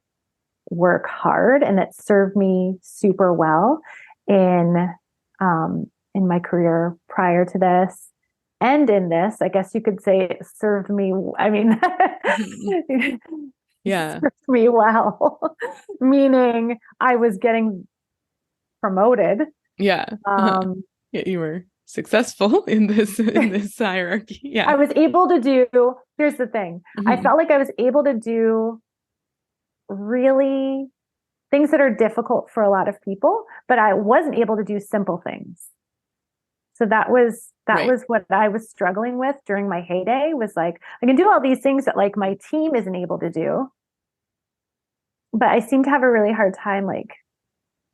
work hard. And that served me super well in my career prior to this. And in this, I guess you could say it served me. I mean, served me well, meaning I was getting promoted. You were successful in this hierarchy. I was able to do. Here's the thing. I felt like I was able to do really things that are difficult for a lot of people, but I wasn't able to do simple things. So that was Right. what I was struggling with during my heyday, was like, I can do all these things that like my team isn't able to do, but I seem to have a really hard time like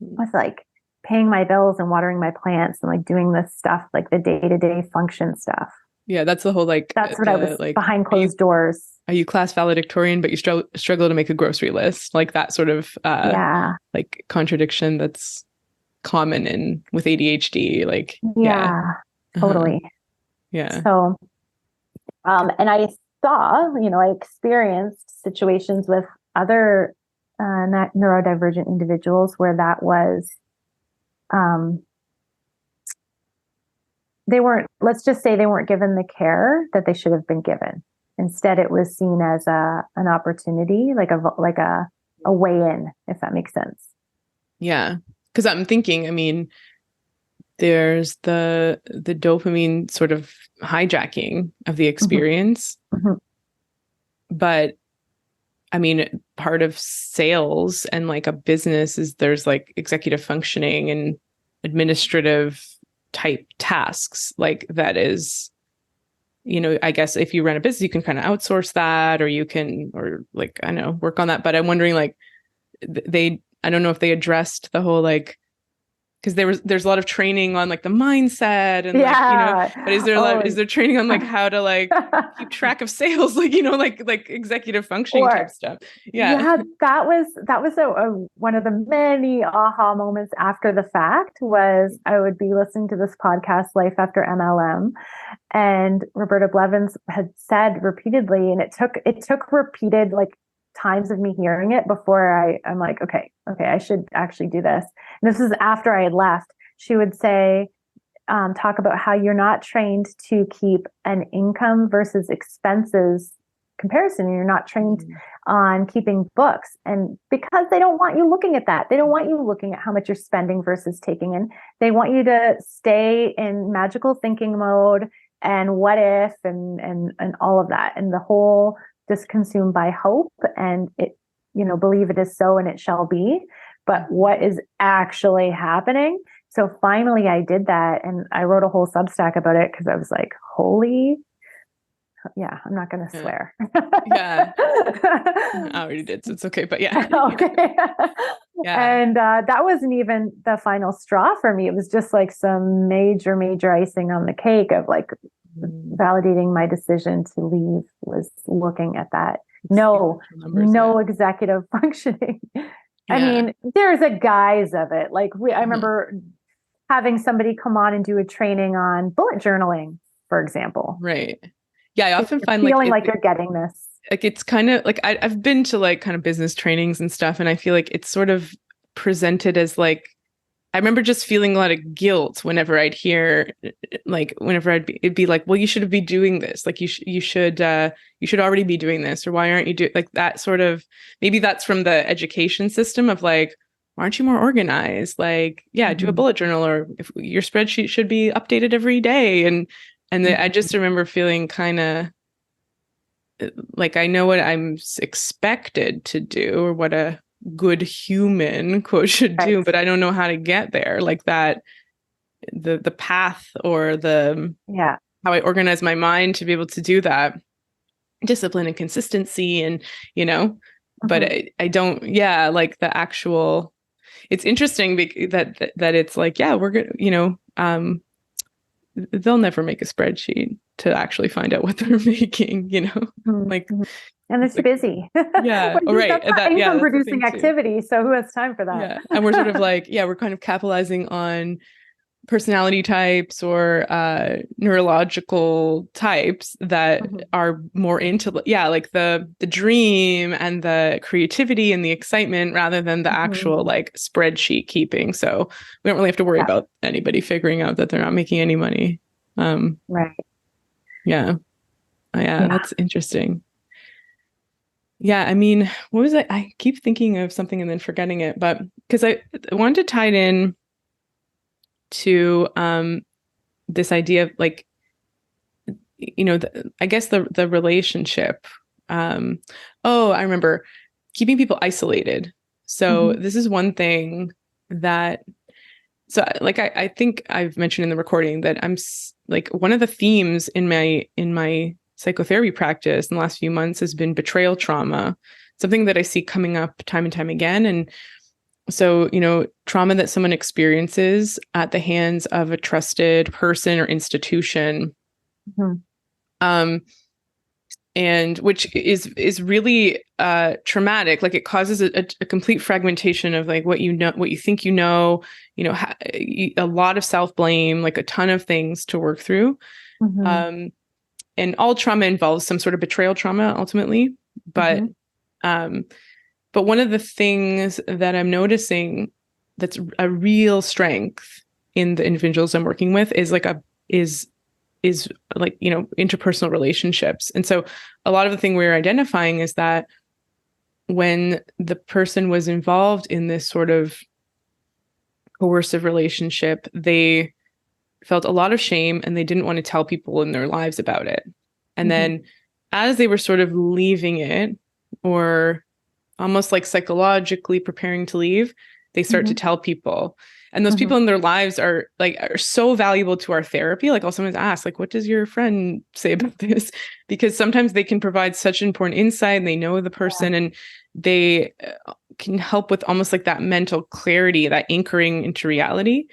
with like paying my bills and watering my plants and like doing this stuff, like the day-to-day function stuff. Yeah, that's the whole like That's what I was like behind closed doors. are you class valedictorian, but you struggle to make a grocery list, like that sort of like contradiction that's common in with ADHD. Like Yeah, totally. Yeah. So, and I saw, I experienced situations with other neurodivergent individuals where that was, let's just say they weren't given the care that they should have been given. Instead, it was seen as an opportunity, like a way in, if that makes sense. Yeah. Because I'm thinking, I mean, there's the dopamine sort of hijacking of the experience. Mm-hmm. But I mean, part of sales and like a business is there's like executive functioning and administrative type tasks. Like that is, I guess if you run a business, you can kind of outsource that, or you can, or like, I don't know, work on that. But I'm wondering, like, I don't know if they addressed the whole, like, because there's a lot of training on like the mindset and like, but is there training on like how to like keep track of sales, like, like executive functioning type stuff. Yeah, that was one of the many aha moments after the fact. Was I would be listening to this podcast, Life After MLM, and Roberta Blevins had said repeatedly, and it took repeated like times of me hearing it before I'm like, okay, I should actually do this. And this is after I had left. She would say, talk about how you're not trained to keep an income versus expenses comparison. And you're not trained on keeping books. And because they don't want you looking at that, they don't want you looking at how much you're spending versus taking in. They want you to stay in magical thinking mode and what if and all of that. And the whole just consumed by hope and it, believe it is so and it shall be. But what is actually happening? So finally I did that, and I wrote a whole Substack about it because I was like, I'm not going to swear. Yeah. I already did, so it's okay, but yeah. Okay. Yeah. And that wasn't even the final straw for me. It was just like some major icing on the cake of like validating my decision to leave, was looking at that. No executive functioning. I mean, there's a guise of it. Like I remember having somebody come on and do a training on bullet journaling, for example. Right. Yeah. I often find feeling like you're getting this. Like it's kind of like I've been to like kind of business trainings and stuff, and I feel like it's sort of presented as like, I remember just feeling a lot of guilt whenever I'd hear, like, it'd be like, well, you should be doing this. Like you should already be doing this, or why aren't you doing like that sort of, maybe that's from the education system of like, why aren't you more organized? Like, do a bullet journal, or if your spreadsheet should be updated every day. And I just remember feeling kind of like, I know what I'm expected to do, or what a good human quote should do, but I don't know how to get there. Like that, the path, or the how I organize my mind to be able to do that, discipline and consistency, and but I don't, like the actual. It's interesting that it's like, we're good, they'll never make a spreadsheet to actually find out what they're making, like. And they're too busy. Yeah. Right. That's not income producing activity. So who has time for that? Yeah. And we're sort of like, we're kind of capitalizing on personality types or neurological types that are more into, like the dream and the creativity and the excitement, rather than the actual like spreadsheet keeping. So we don't really have to worry about anybody figuring out that they're not making any money. Right. Yeah. That's interesting. Yeah, I mean, what was it? I keep thinking of something and then forgetting it, but because I wanted to tie it in to this idea of like, I guess the relationship. I remember keeping people isolated. So this is one thing that So like, I think I've mentioned in the recording that like one of the themes in my psychotherapy practice in the last few months has been betrayal trauma, something that I see coming up time and time again. And so, trauma that someone experiences at the hands of a trusted person or institution, and which is really traumatic. Like, it causes a complete fragmentation of like what you think a lot of self-blame, like a ton of things to work through. And all trauma involves some sort of betrayal trauma ultimately, but one of the things that I'm noticing that's a real strength in the individuals I'm working with is interpersonal relationships. And so a lot of the thing we're identifying is that when the person was involved in this sort of coercive relationship, they felt a lot of shame and they didn't want to tell people in their lives about it. And then as they were sort of leaving it, or almost like psychologically preparing to leave, they start to tell people. And those people in their lives are so valuable to our therapy. Like, I'll sometimes ask, like, what does your friend say about this? Because sometimes they can provide such important insight and they know the person, and they can help with almost like that mental clarity, that anchoring into reality.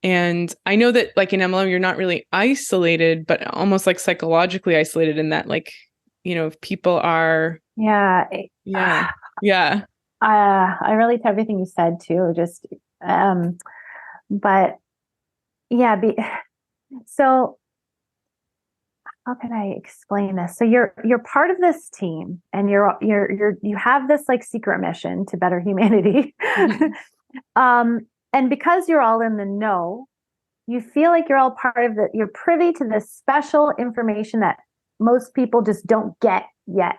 And I know that like in MLM, you're not really isolated, but almost like psychologically isolated in that, like, if people are. I relate to everything you said too. So how can I explain this? So you're part of this team, and you have this like secret mission to better humanity. And because you're all in the know, you feel like you're all part of you're privy to this special information that most people just don't get yet.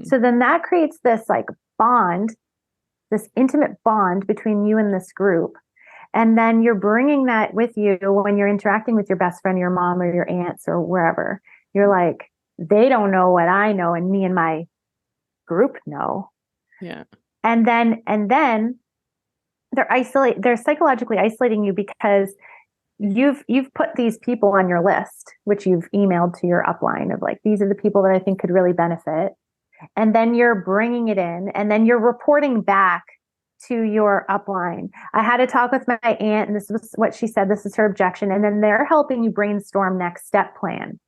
So then that creates this like bond, this intimate bond between you and this group. And then you're bringing that with you when you're interacting with your best friend, your mom, or your aunts, or wherever. You're like, they don't know what I know, and me and my group know. Yeah. And then they're psychologically isolating you because you've put these people on your list, which you've emailed to your upline of like, these are the people that I think could really benefit. And then you're bringing it in, and then you're reporting back to your upline. I had a talk with my aunt, and this was what she said. This is her objection. And then they're helping you brainstorm next step plan.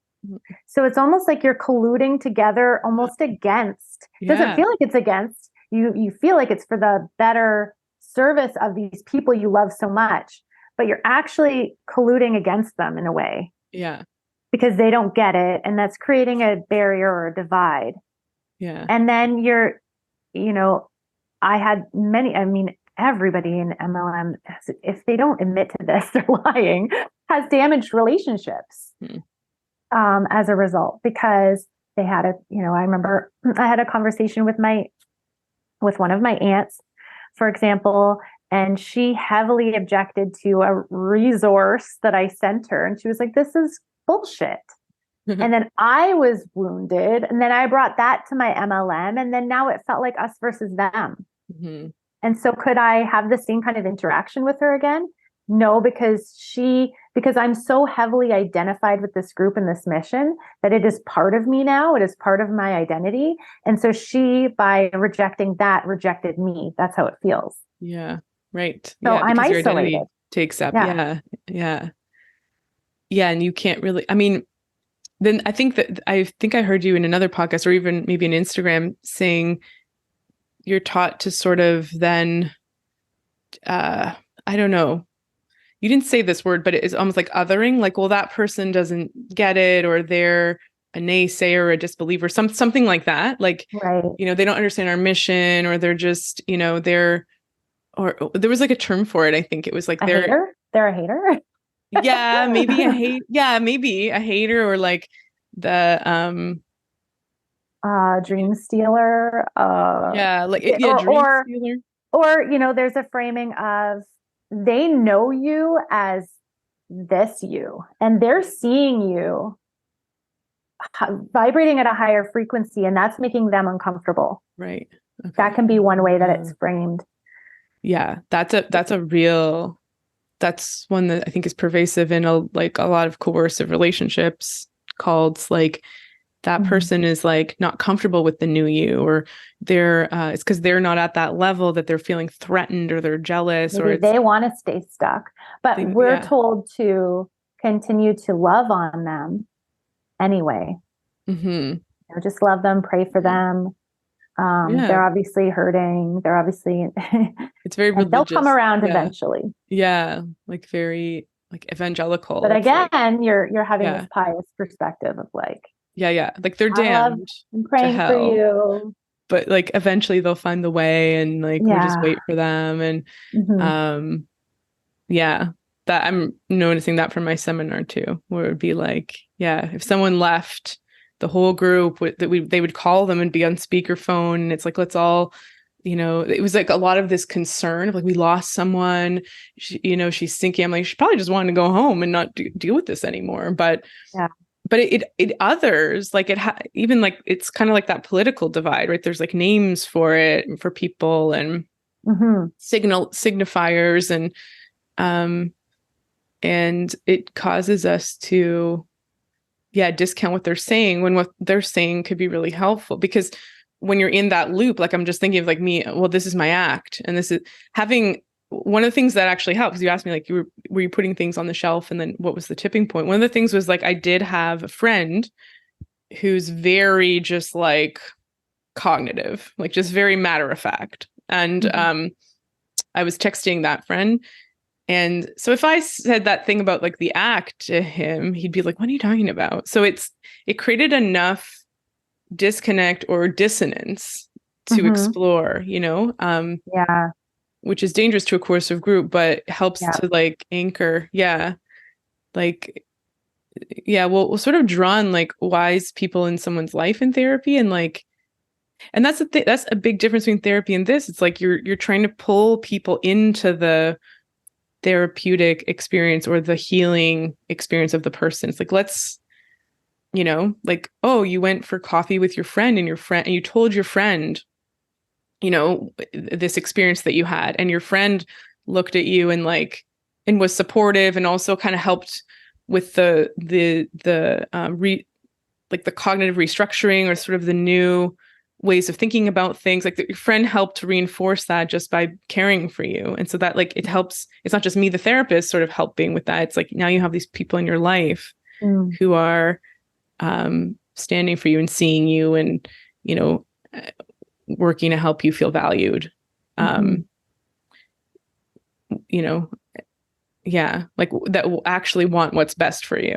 So it's almost like you're colluding together, almost against. It doesn't feel like it's against. You feel like it's for the better service of these people you love so much, but you're actually colluding against them in a way. Yeah. Because they don't get it. And that's creating a barrier or a divide. Yeah. And then everybody in MLM, if they don't admit to this, they're lying, has damaged relationships as a result, because they had I remember I had a conversation with one of my aunts, for example, and she heavily objected to a resource that I sent her. And she was like, this is bullshit. And then I was wounded. And then I brought that to my MLM. And then now it felt like us versus them. And so could I have the same kind of interaction with her again? No, because I'm so heavily identified with this group and this mission that it is part of me now. It is part of my identity. And so she, by rejecting that, rejected me. That's how it feels. Yeah. Right. So yeah, I'm your isolated. identity takes up. Yeah. And you can't really, then I think I heard you in another podcast, or even maybe an Instagram, saying you're taught to sort of then, I don't know, you didn't say this word, but it is almost like othering, like, well, that person doesn't get it, or they're a naysayer or a disbeliever, something like that. Like, right. They don't understand our mission, or they're just, or there was like a term for it. I think it was like They're a hater. Yeah, maybe a hater, or like the dream stealer. Dream stealer. Or there's a framing of, they know you as this you, and they're seeing you vibrating at a higher frequency, and that's making them uncomfortable. Right. Okay. That can be one way that it's framed. Yeah, that's one that I think is pervasive in a lot of coercive relationships, called like that person is like not comfortable with the new you, or it's because they're not at that level that they're feeling threatened, or they're jealous, maybe they want to stay stuck, but we're told to continue to love on them anyway. Just love them, pray for them. They're obviously hurting. They're obviously it's very religious. They'll come around eventually. Yeah, like very like evangelical. But again, you're having this pious perspective of like, like they're damned. I'm praying for you. But like eventually they'll find the way, and like we'll just wait for them. And that I'm noticing that from my seminar too, where it would be like, if someone left the whole group, they would call them and be on speakerphone, and it's like, let's all, it was like a lot of this concern of like, we lost someone, she's sinking. I'm like, she probably just wanted to go home and not deal with this anymore. But it others, like even like, it's kind of like that political divide, right? There's like names for it, for people, and signifiers, and it causes us to discount what they're saying, when what they're saying could be really helpful. Because when you're in that loop, like I'm just thinking of like me, well, this is my act, and this is having one of the things that actually helped, because you asked me like, were you putting things on the shelf, and then what was the tipping point? One of the things was like, I did have a friend who's very just like cognitive, like just very matter of fact. And I was texting that friend. And so if I said that thing about like the act to him, he'd be like, what are you talking about? So it created enough disconnect or dissonance to explore, which is dangerous to a coercive group, but helps to like anchor. We'll sort of draw on like wise people in someone's life in therapy, and like, and that's a big difference between therapy and this. It's like you're trying to pull people into the therapeutic experience or the healing experience of the person. It's like, let's, like, oh, you went for coffee with your friend, and you told your friend, this experience that you had, and your friend looked at you and was supportive, and also kind of helped with the cognitive restructuring, or sort of the new ways of thinking about things. Like your friend helped to reinforce that just by caring for you. And so that like, it helps. It's not just me, the therapist, sort of helping with that. It's like, now you have these people in your life who are standing for you and seeing you, and, working to help you feel valued. Like that will actually want what's best for you,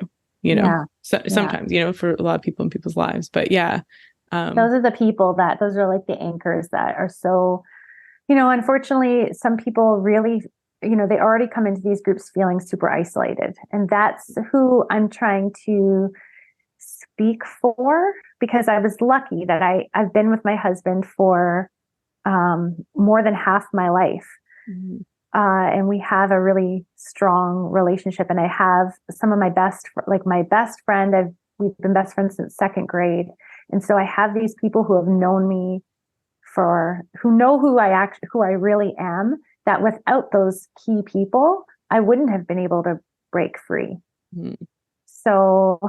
sometimes, for a lot of people in people's lives. But those are the people those are like the anchors that are so, unfortunately, some people really, they already come into these groups feeling super isolated. And that's who I'm trying to speak for, because I was lucky that I've been with my husband for more than half my life. And we have a really strong relationship. And I have some of my best friend, we've been best friends since second grade. And so I have these people who have known me who know who I really am, that without those key people, I wouldn't have been able to break free. So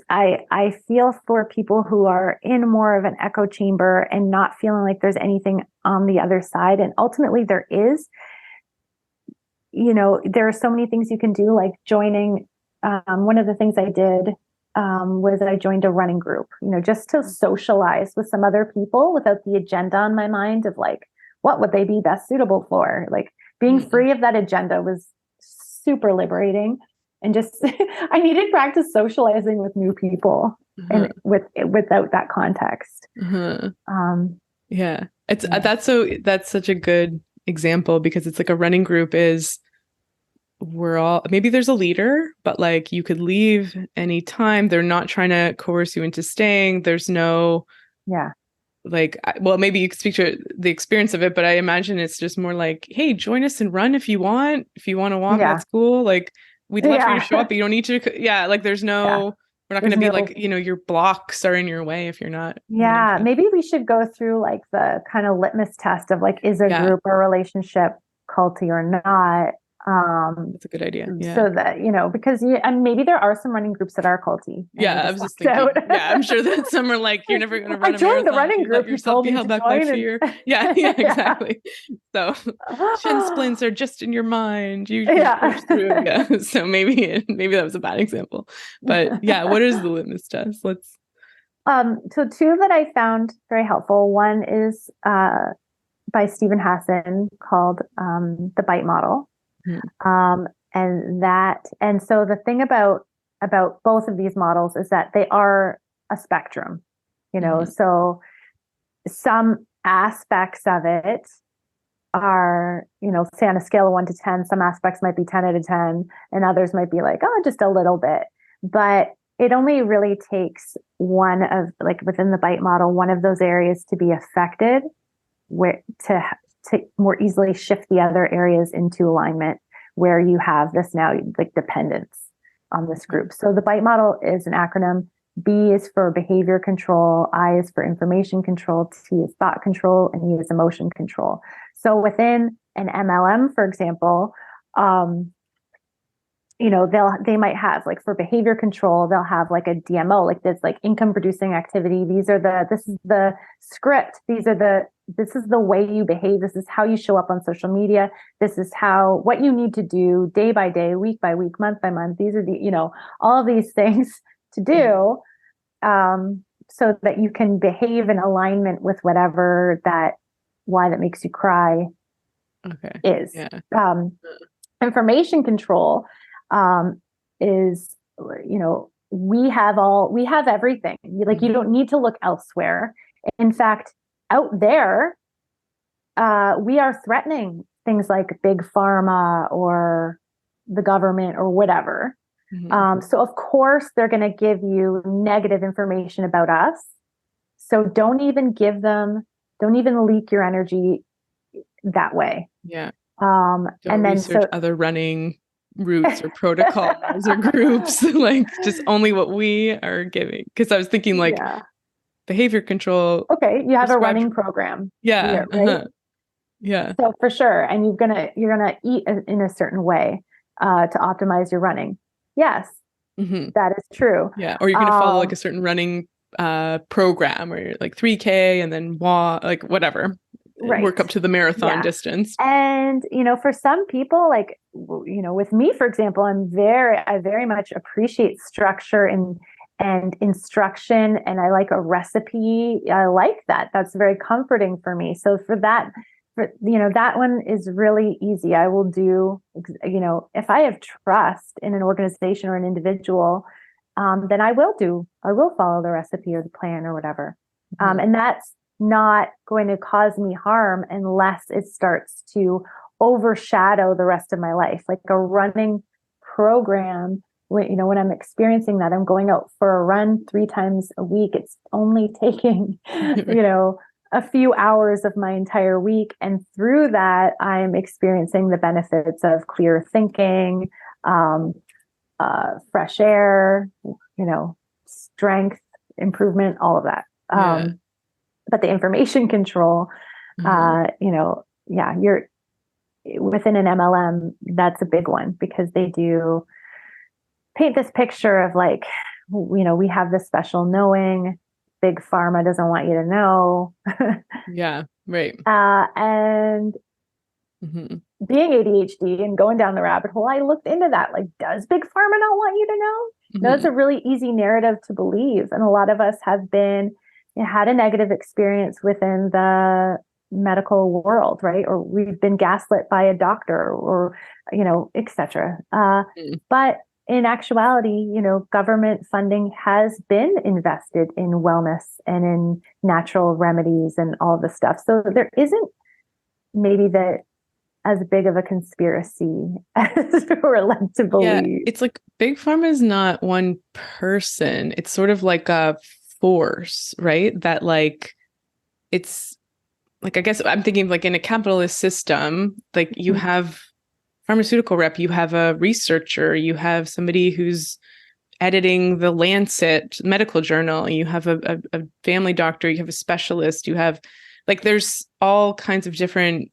I feel for people who are in more of an echo chamber and not feeling like there's anything on the other side. And ultimately there is, there are so many things you can do, like joining. One of the things I did was I joined a running group, just to socialize with some other people without the agenda on my mind of like, what would they be best suitable for? Like being free of that agenda was super liberating. And just, I needed practice socializing with new people and without that context. That's such a good example, because it's like a running group is, we're all, maybe there's a leader, but like you could leave anytime. They're not trying to coerce you into staying. There's no, maybe you could speak to the experience of it, but I imagine it's just more like, hey, join us and run if you want. If you want to walk, that's cool. Like we'd love for you to show up, but you don't need to. Like there's no We're not going to be like, your blocks are in your way if you're not. Yeah. Maybe we should go through like the kind of litmus test of like, is a group or relationship culty or not? That's a good idea. Yeah. So that, because and maybe there are some running groups that are culty. Yeah. I was just thinking, I'm sure that some are like, you're never going to run I joined the running group. Let yourself be held back by fear. Yeah, exactly. So shin splints are just in your mind. You push through. Yeah. So maybe that was a bad example, but yeah. What is the litmus test? Let's. So two that I found very helpful. One is by Stephen Hassan called the bite model. Mm-hmm. And so the thing about both of these models is that they are a spectrum, mm-hmm. So some aspects of it are, say on a scale of 1 to 10, some aspects might be 10 out of 10 and others might be like, oh, just a little bit. But it only really takes one of, like within the bite model, one of those areas to be affected to more easily shift the other areas into alignment where you have this now like dependence on this group. So the bite model is an acronym. B is for behavior control, I is for information control, T is thought control, and E is emotion control. So within an MLM, for example, they might have like for behavior control, they'll have like a DMO, like this like income producing activity. This is the script. This is the way you behave. This is how you show up on social media. This is what you need to do day by day, week by week, month by month. These are all of these things to do, so that you can behave in alignment with whatever why that makes you cry is. Yeah. Information control is, we have everything. Like you don't need to look elsewhere. In fact, out there, we are threatening things like big pharma or the government or whatever. Mm-hmm. So of course they're going to give you negative information about us. So don't even leak your energy that way. Yeah. And then research other running routes or protocols or groups, like just only what we are giving. Because I was thinking like behavior control. Okay, you have a running program. Yeah. Here, right? Uh-huh. Yeah. So for sure, and you're gonna eat in a certain way to optimize your running. Yes, mm-hmm. That is true. Yeah, or you're gonna follow like a certain running program, where you're like 3K and then like whatever. Right. Work up to the marathon distance. And, for some people, like, with me, for example, I very much appreciate structure and instruction. And I like a recipe. I like that. That's very comforting for me. So for that, that one is really easy. I will do, if I have trust in an organization or an individual, then I will follow the recipe or the plan or whatever. Mm-hmm. And that's not going to cause me harm unless it starts to overshadow the rest of my life. Like a running program, when I'm experiencing that, I'm going out for a run 3 times a week. It's only taking, a few hours of my entire week. And through that, I'm experiencing the benefits of clear thinking, fresh air, strength improvement, all of that. But the information control, mm-hmm. You're within an MLM, that's a big one because they do paint this picture of like, we have this special knowing, big pharma doesn't want you to know. Yeah, right. And mm-hmm. being ADHD and going down the rabbit hole, I looked into that. Like, does big pharma not want you to know? Mm-hmm. No, it's a really easy narrative to believe. And a lot of us have had a negative experience within the medical world, right? Or we've been gaslit by a doctor or, et cetera. But in actuality, government funding has been invested in wellness and in natural remedies and all this stuff. So there isn't maybe as big of a conspiracy as we're led to believe. Yeah, it's like big pharma is not one person. It's sort of like a force, right? That like, it's like, I guess I'm thinking of like in a capitalist system, like you mm-hmm. have pharmaceutical rep, you have a researcher, you have somebody who's editing the Lancet medical journal, you have a family doctor, you have a specialist, you have like, there's all kinds of different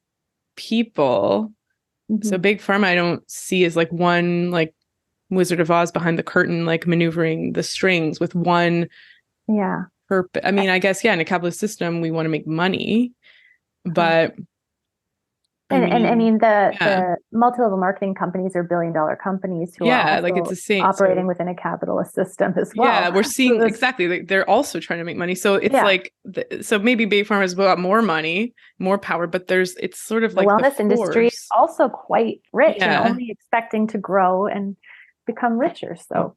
people. So big pharma, I don't see as like one like Wizard of Oz behind the curtain, like maneuvering the strings with one purpose. I mean, I guess, in a capitalist system, we want to make money, but the multi-level marketing companies are billion-dollar companies who are also like it's the same operating within a capitalist system as well. Yeah, we're seeing exactly, like, they're also trying to make money. So it's like, so maybe big pharma has got more money, more power, but it's sort of like the wellness industry is also quite rich and only expecting to grow and become richer. So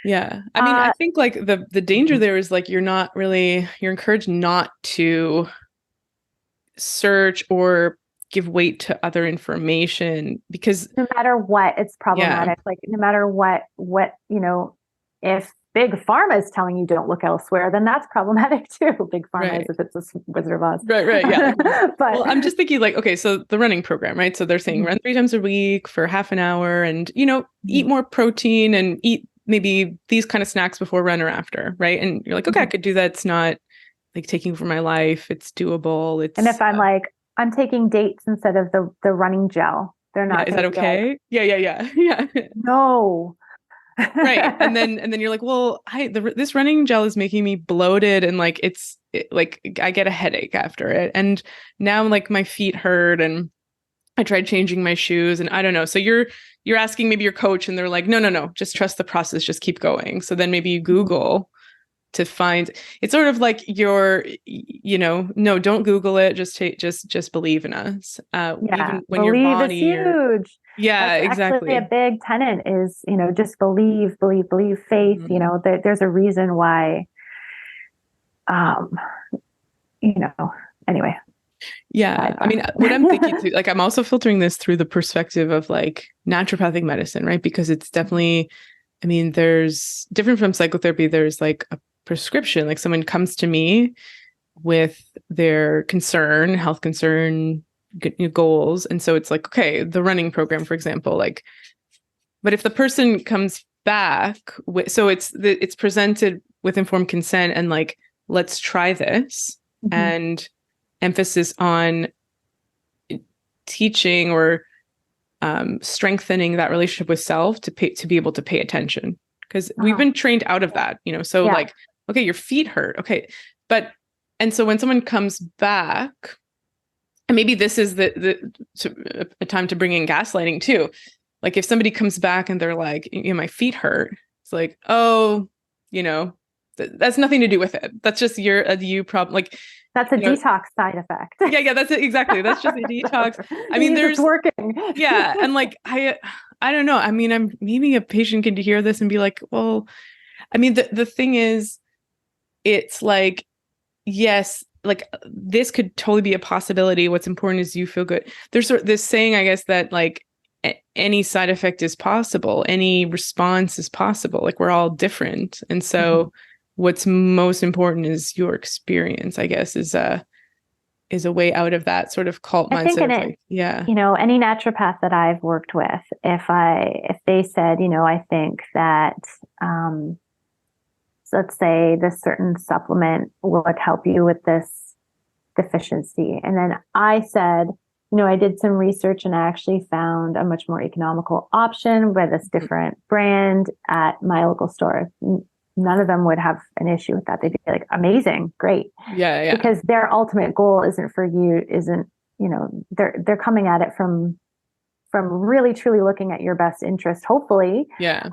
I mean, I think like the danger there is like you're encouraged not to search or give weight to other information, because no matter what, it's problematic. Like no matter what, if big pharma is telling you don't look elsewhere, then that's problematic too. Big pharma is if it's a Wizard of Oz. Right. Yeah. But well, I'm just thinking like, okay, so the running program, right? So they're saying run 3 times a week for half an hour and, eat more protein and eat maybe these kind of snacks before run or after. Right. And you're like, okay, I could do that. It's not like taking from my life. It's doable. And if I'm like, I'm taking dates instead of the running gel, they're not. Is that okay? Yeah. No. Right. And then you're like, well, this running gel is making me bloated and like I get a headache after it. And now like my feet hurt and I tried changing my shoes and I don't know. So you're asking maybe your coach and they're like, no, just trust the process, just keep going. So then maybe you Google to find, it's sort of like no, don't Google it. Just believe in us. Even when believe your body is huge. That's exactly. Actually, a big tenet is, just believe, faith. There's a reason why, anyway. Yeah. I mean, what I'm thinking too, like, I'm also filtering this through the perspective of like naturopathic medicine, right? Because it's definitely, I mean, there's different from psychotherapy. There's like a prescription, like someone comes to me with their health concern, goals. And so it's like, okay, the running program, for example, like, but if the person comes back so it's presented with informed consent and like, let's try this, and emphasis on teaching or strengthening that relationship with self to be able to pay attention, because we've been trained out of that, so like, okay, your feet hurt, okay, and so when someone comes back, and maybe this is a time to bring in gaslighting too, like if somebody comes back and they're like, my feet hurt, it's like, oh, that's nothing to do with it, that's just you problem, like that's a detox side effect. Yeah, that's it. Exactly. That's just a detox. I mean, there's working. Yeah. And like, I don't know. I mean, maybe a patient can hear this and be like, well, I mean, the thing is, it's like, yes, like this could totally be a possibility. What's important is you feel good. There's this saying, I guess, that like any side effect is possible. Any response is possible. Like we're all different. And so what's most important is your experience, I guess, is a way out of that sort of cult mindset. Any naturopath that I've worked with, if they said, I think that, let's say this certain supplement would help you with this deficiency. And then I said, I did some research and I actually found a much more economical option with this different brand at my local store. None of them would have an issue with that. They'd be like, amazing, great. Yeah. Because their ultimate goal they're coming at it from really truly looking at your best interest, hopefully. Yeah.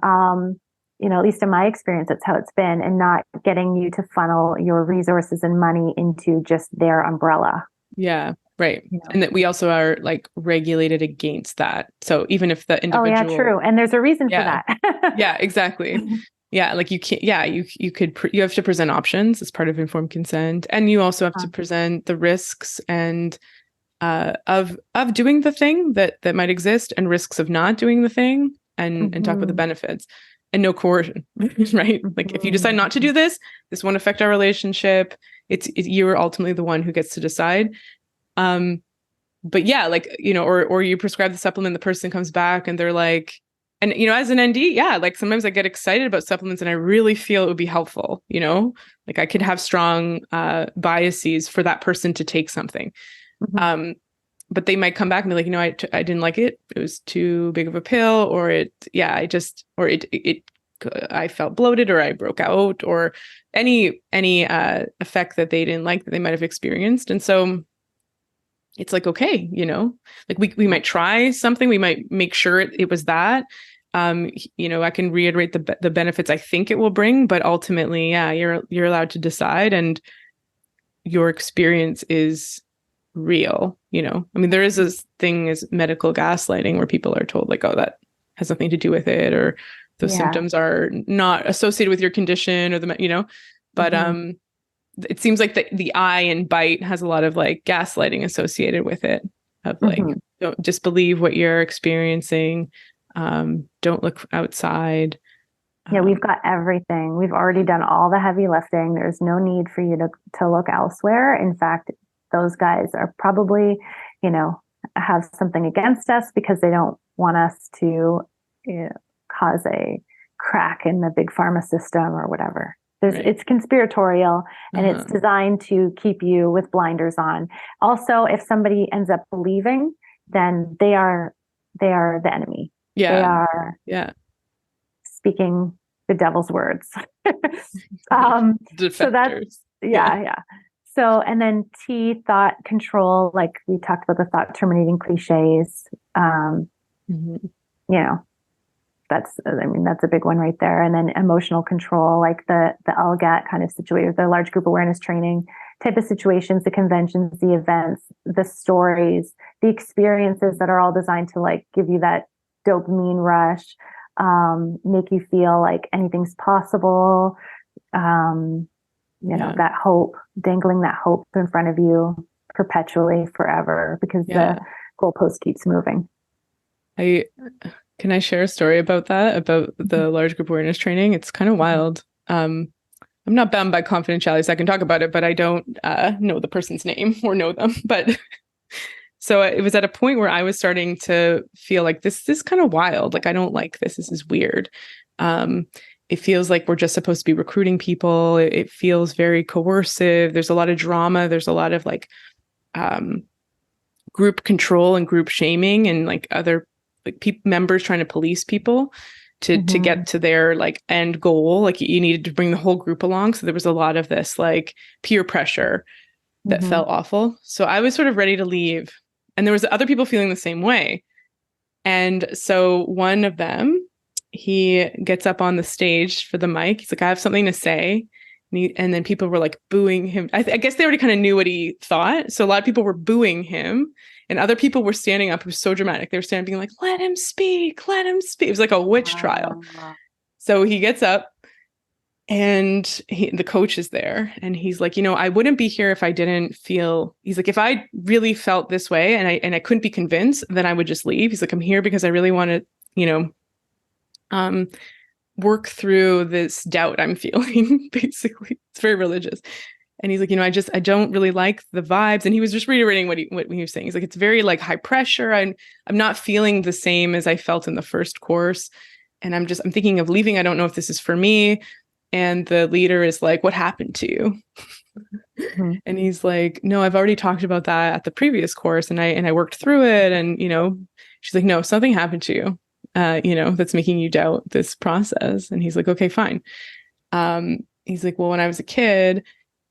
At least in my experience, that's how it's been, and not getting you to funnel your resources and money into just their umbrella. Yeah. Right. And that we also are like regulated against that. So even if the individual. Oh yeah, true. And there's a reason for that. Yeah, exactly. Yeah, like you can't, you have to present options as part of informed consent. And you also have to present the risks and of doing the thing that might exist, and risks of not doing the thing, and talk about the benefits, and no coercion, right? Like if you decide not to do this won't affect our relationship. You're ultimately the one who gets to decide. But yeah, like, or you prescribe the supplement, the person comes back and they're like, And, as an ND, yeah, like sometimes I get excited about supplements and I really feel it would be helpful, like I could have strong biases for that person to take something. Mm-hmm. But they might come back and be like, I didn't like it. It was too big of a pill, or I felt bloated, or I broke out, or any effect that they didn't like that they might have experienced. And so it's like, okay, like we might try something, we might make sure it was that. I can reiterate the benefits I think it will bring, but ultimately, yeah, you're allowed to decide, and your experience is real. I mean, there is this thing as medical gaslighting where people are told like, oh, that has nothing to do with it, or those symptoms are not associated with your condition, or but it seems like the eye and bite has a lot of like gaslighting associated with it, of like, don't just believe what you're experiencing. Don't look outside. Yeah, we've got everything. We've already done all the heavy lifting. There's no need for you to look elsewhere. In fact, those guys are probably, have something against us because they don't want us to cause a crack in the big pharma system or whatever. Right. It's conspiratorial, and it's designed to keep you with blinders on. Also, if somebody ends up believing, then they are the enemy. Yeah. They are speaking the devil's words. So that's, yeah. So, and then T, thought control, like we talked about the thought terminating cliches. That's a big one right there. And then emotional control, like the LGAT kind of situation, the large group awareness training type of situations, the conventions, the events, the stories, the experiences that are all designed to like give you that dopamine rush, make you feel like anything's possible. That hope, dangling that hope in front of you perpetually forever, because the goalpost keeps moving. Can I share a story about that, about the large group awareness training? It's kind of wild. I'm not bound by confidentiality, so I can talk about it, but I don't know the person's name or know them. But so it was at a point where I was starting to feel like this is kind of wild. Like, I don't like this. This is weird. It feels like we're just supposed to be recruiting people. It feels very coercive. There's a lot of drama. There's a lot of like group control and group shaming, and like other like members trying to police people to get to their like end goal. Like you needed to bring the whole group along. So there was a lot of this like peer pressure that felt awful. So I was sort of ready to leave, and there was other people feeling the same way. And so one of them, he gets up on the stage for the mic. He's like, I have something to say. And then people were like booing him. I guess they already kind of knew what he thought. So a lot of people were booing him, and other people were standing up. It was so dramatic. They were standing being like, let him speak, let him speak. It was like a witch trial. So he gets up, and the coach is there, and he's like, I wouldn't be here if I didn't feel, he's like, if I really felt this way and I couldn't be convinced, then I would just leave. He's like, I'm here because I really want to, work through this doubt I'm feeling. Basically, it's very religious. And he's like, I don't really like the vibes. And he was just reiterating what he was saying. He's like, it's very like high pressure. I'm not feeling the same as I felt in the first course. And I'm thinking of leaving. I don't know if this is for me. And the leader is like, what happened to you? And he's like, no, I've already talked about that at the previous course. And I worked through it. And, she's like, no, something happened to you. That's making you doubt this process. And he's like, okay, fine. He's like, well, when I was a kid,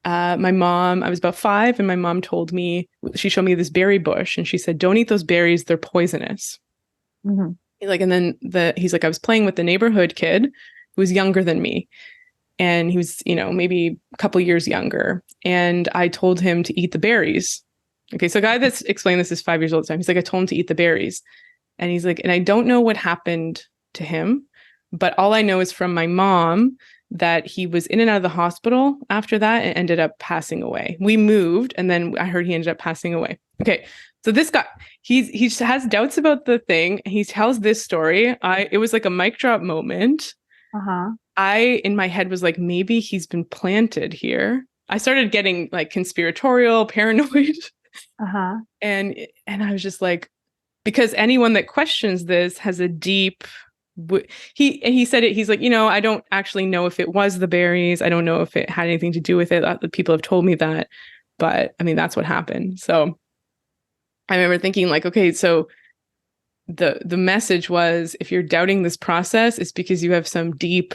I was about 5, and my mom told me, she showed me this berry bush, and she said, don't eat those berries. They're poisonous. Like, and then he's like, I was playing with the neighborhood kid who was younger than me. And he was, maybe a couple years younger. And I told him to eat the berries. Okay. So a guy that's explained this is 5 years old at the time. He's like, I told him to eat the berries. And he's like, and I don't know what happened to him, but all I know is from my mom that he was in and out of the hospital after that and ended up passing away. We moved, and then I heard he ended up passing away. Okay. So this guy, he has doubts about the thing. He tells this story. It was like a mic drop moment. I, in my head, was like, maybe he's been planted here. I started getting like conspiratorial, paranoid. And I was just like, because anyone that questions this has a deep he said it, he's like, I don't actually know if it was the berries. I don't know if it had anything to do with it. The people have told me that, but I mean, that's what happened. So I remember thinking like, okay, so the message was, if you're doubting this process, it's because you have some deep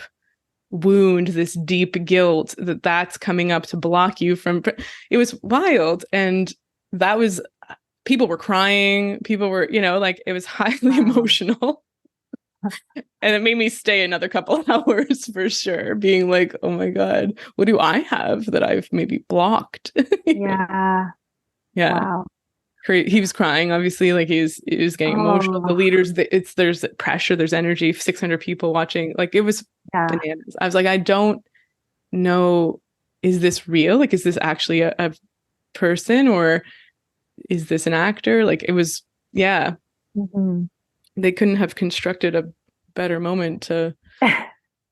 wound, this deep guilt that's coming up to block you from. It was wild. And that was, people were crying, people were, like, it was highly emotional. And it made me stay another couple hours for sure, being like, oh my God, what do I have that I've maybe blocked? Yeah. Wow. He was crying, obviously, like he was getting emotional. The leaders, there's pressure, there's energy, 600 people watching, like it was bananas. I was like, I don't know, is this real? Like, is this actually a person, or is this an actor? Like, it was, Mm-hmm. They couldn't have constructed a better moment to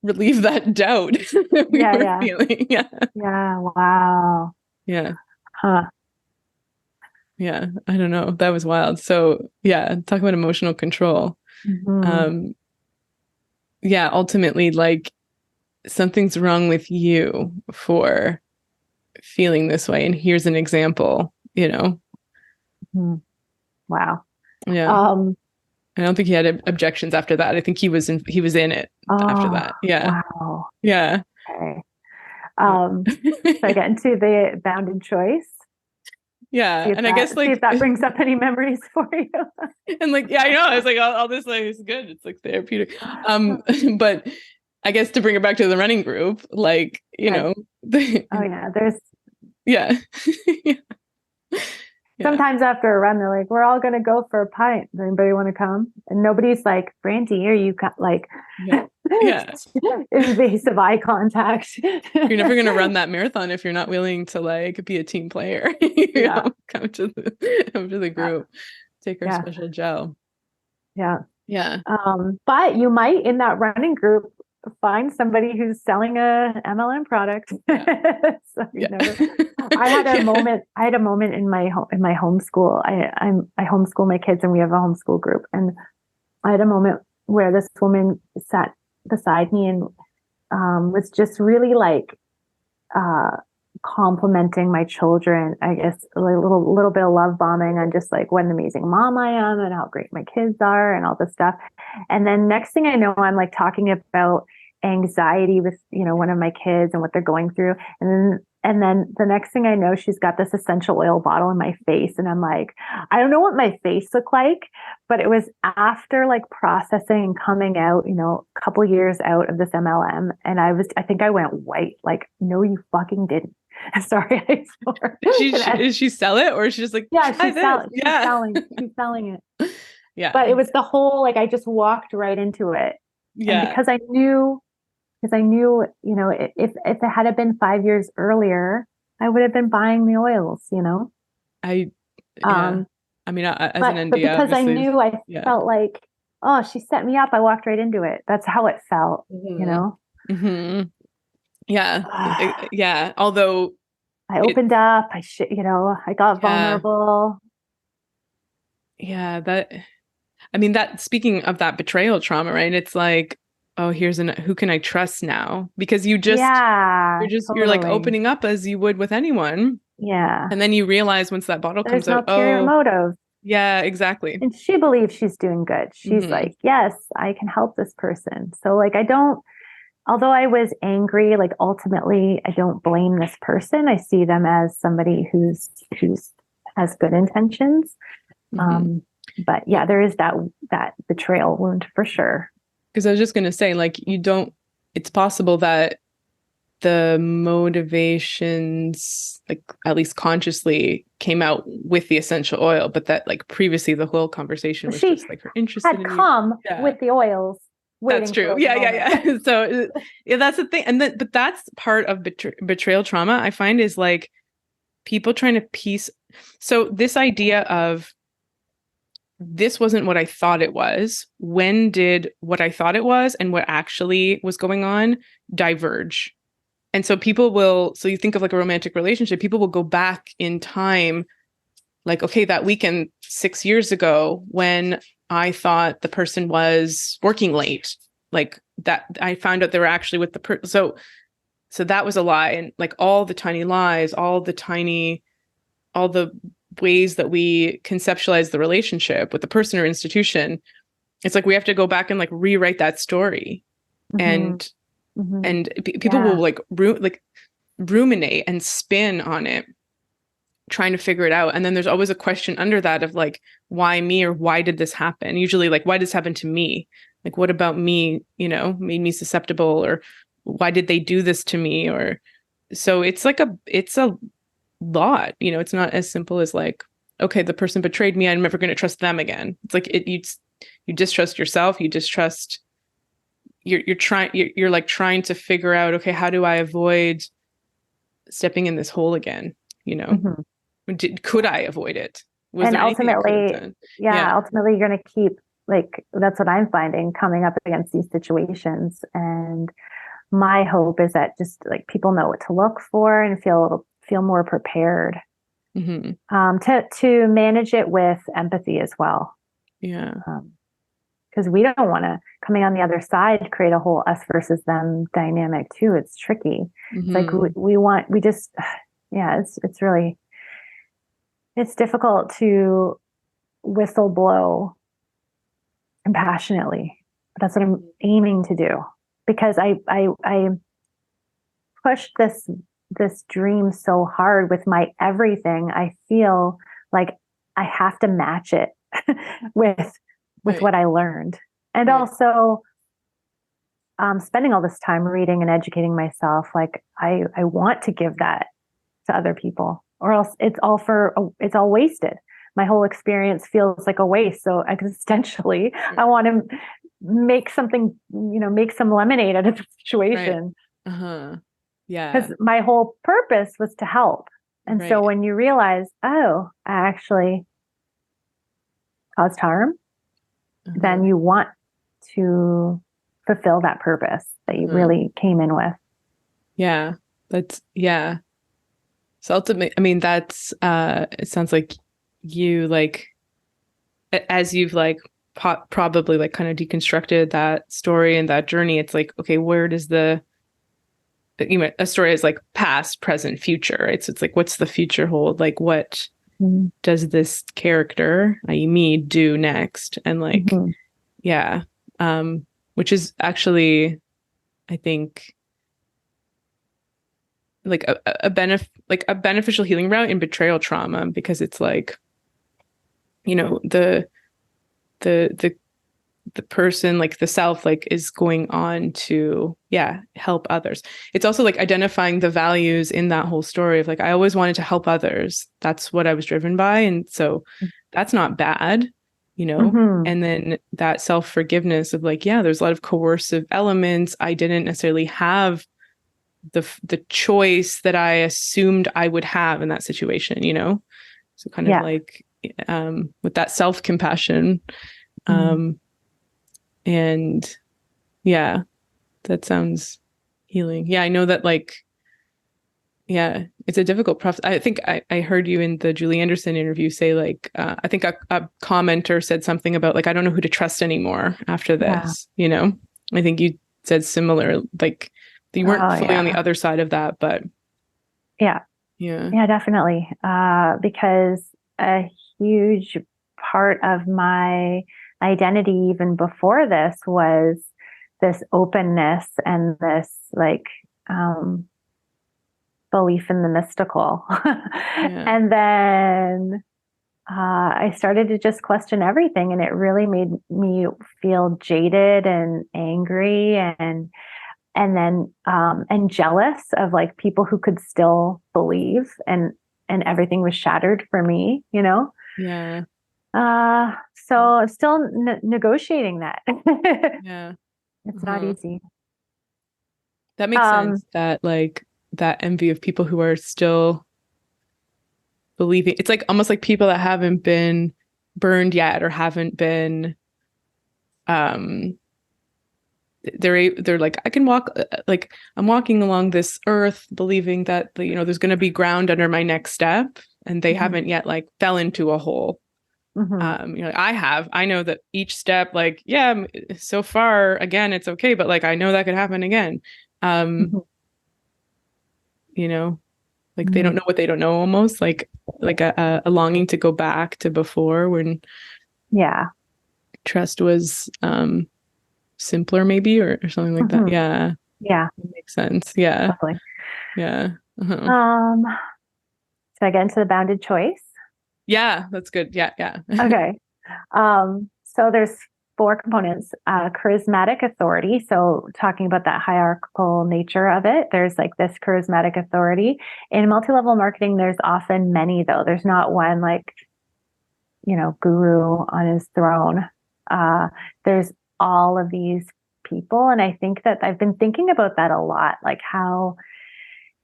relieve that doubt that we were feeling. Yeah. Wow. Yeah. Huh. Yeah, I don't know. That was wild. So talk about emotional control. Mm-hmm. Ultimately, like, something's wrong with you for feeling this way. And here's an example, Mm-hmm. Wow. Yeah. I don't think he had objections after that. I think he was in it after that. Yeah. Wow. Yeah. Okay. So I get into the bounded choice. Yeah. And I guess, like, see if that brings up any memories for you. And like, I know, it's like all this, like, is good. It's like therapeutic. But I guess to bring it back to the running group, like, there's yeah. Sometimes after a run, they're like, we're all going to go for a pint. Does anybody want to come? And nobody's like, Brandie, are you like, invasive eye contact. You're never going to run that marathon if you're not willing to, like, be a team player. Come to the group, take our special gel. Yeah. But you might, in that running group, find somebody who's selling a MLM product. So I had a moment. I had a moment in my homeschool. I homeschool my kids, and we have a homeschool group. And I had a moment where this woman sat beside me and was just really like complimenting my children. I guess a little bit of love bombing on just like what an amazing mom I am and how great my kids are and all this stuff. And then next thing I know, I'm like talking about anxiety with, one of my kids and what they're going through. And then the next thing I know, she's got this essential oil bottle in my face. And I'm like, I don't know what my face looked like, but it was after like processing and coming out, a couple years out of this MLM. And I think I went white. Like, no, you fucking didn't. Sorry, I swore. Did she sell it, or is she just like, she's selling it. Yeah. But it was the whole, like, I just walked right into it. Yeah. And because I knew, if it had been 5 years earlier, I would have been buying the oils, I mean, as an ND, but because I knew, I felt like, oh, she set me up. I walked right into it. That's how it felt, Mm-hmm. Yeah. Yeah. Although I opened up, I got vulnerable. Yeah. That you're that betrayal trauma, right? It's like, oh, who can I trust now? Because you're like opening up as you would with anyone. Yeah. And then you realize once that bottle comes out, ulterior motive. Yeah, exactly. And she believes she's doing good. She's like, yes, I can help this person. So like, although I was angry, like ultimately I don't blame this person. I see them as somebody who's has good intentions. But yeah, there is that betrayal wound for sure. Because I was just going to say, like, it's possible that the motivations, like, at least consciously, came out with the essential oil, but that, like, previously the whole conversation was just like her interest in come with the oils. That's true. Yeah. So that's the thing. But that's part of betrayal trauma, I find, is like people trying to piece. So this idea of, this wasn't what I thought it was. When did what I thought it was and what actually was going on diverge? And so so you think of like a romantic relationship, people will go back in time, like, okay, that weekend 6 years ago when I thought the person was working late, like that I found out they were actually with the person. So that was a lie. And like all the tiny lies, all the ways that we conceptualize the relationship with the person or institution, it's like we have to go back and like rewrite that story. And people will like ruminate and spin on it, trying to figure it out. And then there's always a question under that of like, why me, or why did this happen? Usually like, why did this happen to me? Like, what about me, made me susceptible, or why did they do this to me? Or so it's a lot, it's not as simple as like, okay, the person betrayed me, I'm never going to trust them again. It's like you distrust yourself, you distrust, you're like trying to figure out, okay, how do I avoid stepping in this hole again? Could I avoid it? Was and there ultimately, ultimately you're going to keep, like, that's what I'm finding, coming up against these situations. And my hope is that just like people know what to look for and feel more prepared to manage it with empathy as well. Yeah. Because we don't want to, coming on the other side, create a whole us versus them dynamic too. It's tricky. It's like it's really, it's difficult to whistle blow compassionately. But that's what I'm aiming to do, because I pushed this dream so hard with my everything. I feel like I have to match it with what I learned. And also spending all this time reading and educating myself, like I want to give that to other people, or else it's all wasted. My whole experience feels like a waste. So existentially, I want to make something, make some lemonade out of the situation. Right. Yeah. Because my whole purpose was to help. And so when you realize, oh, I actually caused harm, then you want to fulfill that purpose that you really came in with. Yeah. So ultimately, I mean, that's, it sounds like you, like, as you've like probably like kind of deconstructed that story and that journey, it's like, okay, where does a story is like past, present, future, right? So it's like, what's the future hold? Like, what does this character, i.e. me, do next? And like, which is actually, I think, like a beneficial healing route in betrayal trauma, because it's like, the person, like the self, like is going on to help others. It's also like identifying the values in that whole story of like, I always wanted to help others. That's what I was driven by. And so that's not bad, and then that self-forgiveness of like, there's a lot of coercive elements. I didn't necessarily have the choice that I assumed I would have in that situation, so kind of like with that self-compassion. And that sounds healing. I know that, like, it's a difficult process. I think I heard you in the Julie Anderson interview say, like, I think a commenter said something about like, I don't know who to trust anymore after this, I think you said similar, like you weren't fully on the other side of that, but definitely. Because a huge part of my identity even before this was this openness and this like belief in the mystical. And then I started to just question everything, and it really made me feel jaded and angry and then and jealous of like people who could still believe, and everything was shattered for me, so I'm still negotiating that. It's not easy. That makes sense, that like that envy of people who are still believing. It's like almost like people that haven't been burned yet, or haven't been they're like, I can walk, like I'm walking along this earth believing that there's going to be ground under my next step, and they haven't yet like fell into a hole. I know that each step, like, yeah, so far, again, it's okay, but like, I know that could happen again. You know, like they don't know what they don't know, almost like a longing to go back to before when trust was simpler, maybe, or something like that. Yeah. That makes sense. Yeah. Totally. Yeah. Should I get into the bounded choice? Yeah, that's good. Yeah. Okay. So there's 4 components. Charismatic authority. So talking about that hierarchical nature of it, there's like this charismatic authority. In multi-level marketing, there's often many, though. There's not one like, guru on his throne. There's all of these people. And I think that I've been thinking about that a lot, like how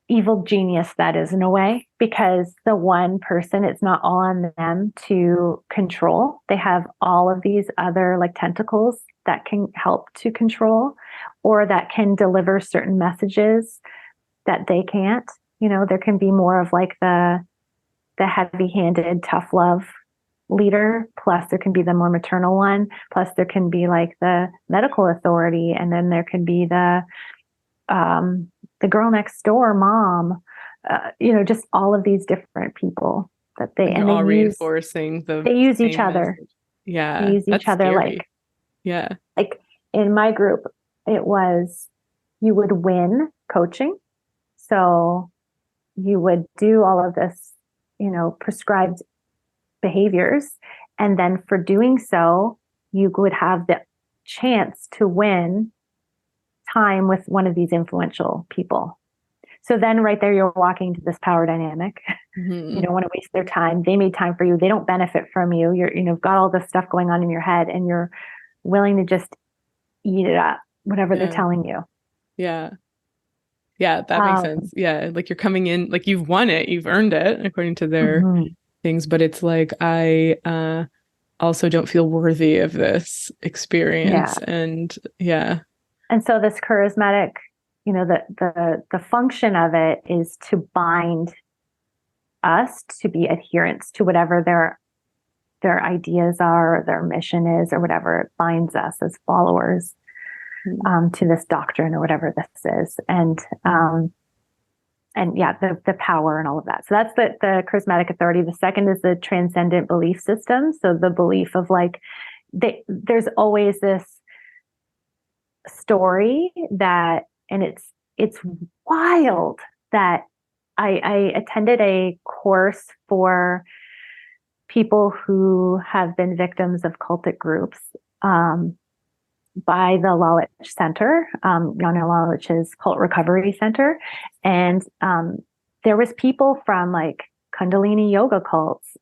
evil genius that is in a way, because the one person, it's not all on them to control. They have all of these other like tentacles that can help to control, or that can deliver certain messages that they can't. There can be more of like the heavy-handed, tough love leader, plus there can be the more maternal one, plus there can be like the medical authority, and then there can be the girl next door mom, just all of these different people that they all reinforcing they use each other. Message. Yeah. They use each other. Scary. Like in my group, it was, you would win coaching. So you would do all of this, prescribed behaviors. And then for doing so, you would have the chance to win time with one of these influential people. So then right there, you're walking into this power dynamic. You don't want to waste their time. They made time for you. They don't benefit from you. You've got all this stuff going on in your head, and you're willing to just eat it up, whatever they're telling you. Yeah, that makes sense. Yeah, like you're coming in, like you've won it, you've earned it according to their things, but it's like, I also don't feel worthy of this experience. And and so this charismatic, the function of it is to bind us, to be adherents to whatever their ideas are, or their mission is, or whatever. It binds us as followers to this doctrine or whatever this is. And the power and all of that. So that's the charismatic authority. The second is the transcendent belief system. So the belief of like, there's always this story that, and it's wild that I attended a course for people who have been victims of cultic groups by the Lalich Center, Yana Lalich's Cult Recovery Center. And there was people from like Kundalini yoga cults,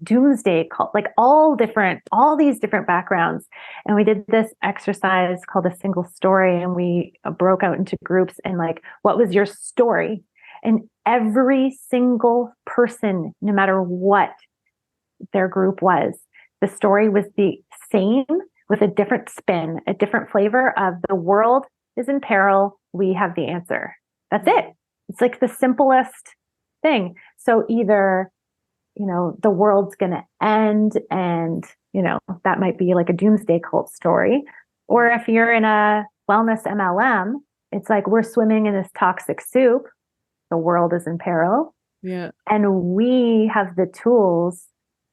doomsday cult, like all these different backgrounds. And we did this exercise called a single story, and we broke out into groups and like, what was your story? And every single person, no matter what their group was, the story was the same with a different spin, a different flavor of the world is in peril. We have the answer. That's it. It's like the simplest thing. So either, the world's going to end, and, that might be like a doomsday cult story. Or if you're in a wellness MLM, it's like, we're swimming in this toxic soup. The world is in peril. Yeah. And we have the tools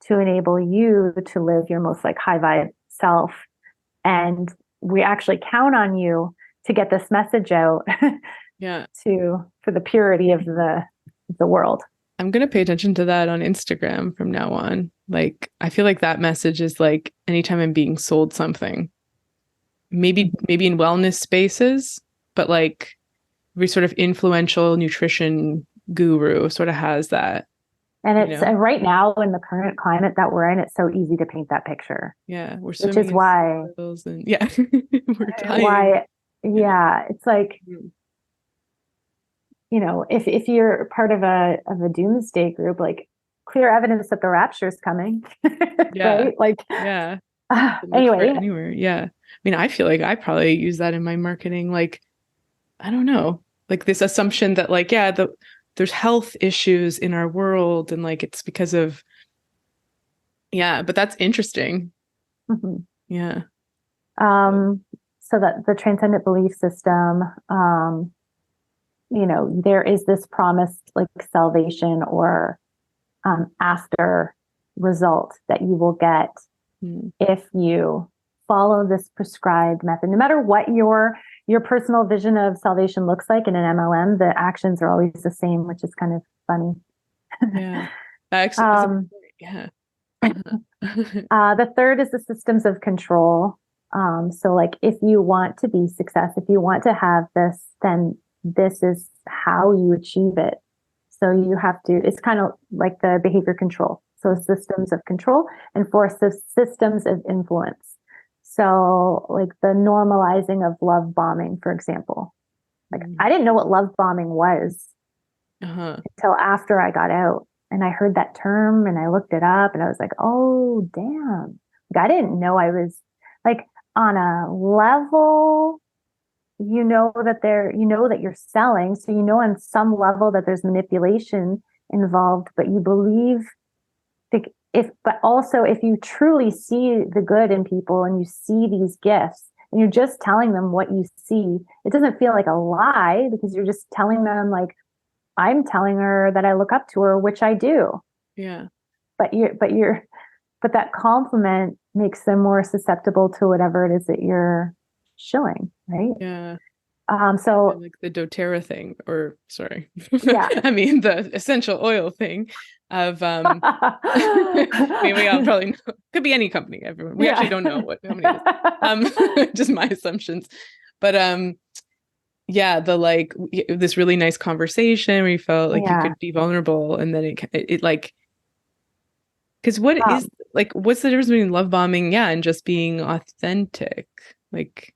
to enable you to live your most like high vibe self. And we actually count on you to get this message out for the purity of the world. I'm going to pay attention to that on Instagram from now on. Like, I feel like that message is like, anytime I'm being sold something, maybe in wellness spaces, but like every sort of influential nutrition guru sort of has that. And it's right now in the current climate that we're in, it's so easy to paint that picture. Yeah, which is why, and, we're dying. Why, it's like, if you're part of a doomsday group, like clear evidence that the rapture is coming, right? Like, anyway, anywhere. Yeah, I mean, I feel like I probably use that in my marketing. Like, I don't know, like this assumption that like, there's health issues in our world, and like it's because of Yeah, but that's interesting. Mhm. Yeah. So that the transcendent belief system, there is this promised like salvation or after result that you will get if you follow this prescribed method. No matter what your personal vision of salvation looks like in an MLM, the actions are always the same, which is kind of funny. Yeah. Actually, yeah. The third is the systems of control. So like if you want to be success, if you want to have this, then this is how you achieve it. So you have to, it's kind of like the behavior control. So systems of control and fourth, systems of influence. So like the normalizing of love bombing, for example. Like I didn't know what love bombing was until after I got out. And I heard that term and I looked it up and I was like, oh, damn. Like, I didn't know I was like on a level, that you're selling. So, on some level that there's manipulation involved, but you believe but also if you truly see the good in people and you see these gifts and you're just telling them what you see, it doesn't feel like a lie because you're just telling them like, I'm telling her that I look up to her, which I do. Yeah. But that compliment makes them more susceptible to whatever it is that you're shilling, right? Yeah. So like the doTERRA thing, or sorry. Yeah. I mean the essential oil thing of we all probably know. Could be any company, everyone. We actually don't know what company it is. Just my assumptions. But yeah, the like this really nice conversation where you felt like you could be vulnerable, and then it like, because what is like, what's the difference between love bombing, and just being authentic? Like,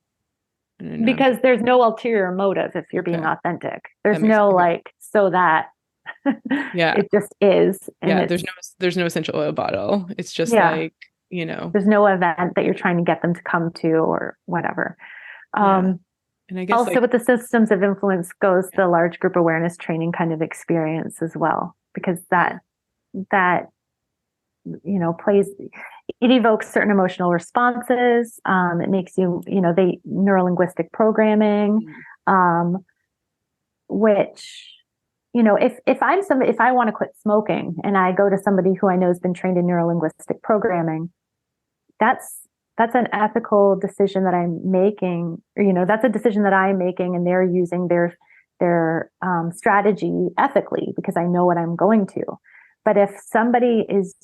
I don't know. Because there's no ulterior motive if you're being authentic. There's no like, so that it just is. And there's no essential oil bottle. It's just like, there's no event that you're trying to get them to come to or whatever. And I guess also with the systems of influence goes the large group awareness training kind of experience as well, because that it evokes certain emotional responses. It makes you, neuro-linguistic programming, which, if I want to quit smoking and I go to somebody who I know has been trained in neuro-linguistic programming, that's an ethical decision that I'm making. That's a decision that I'm making, and they're using their strategy ethically because I know what I'm going to. But if somebody is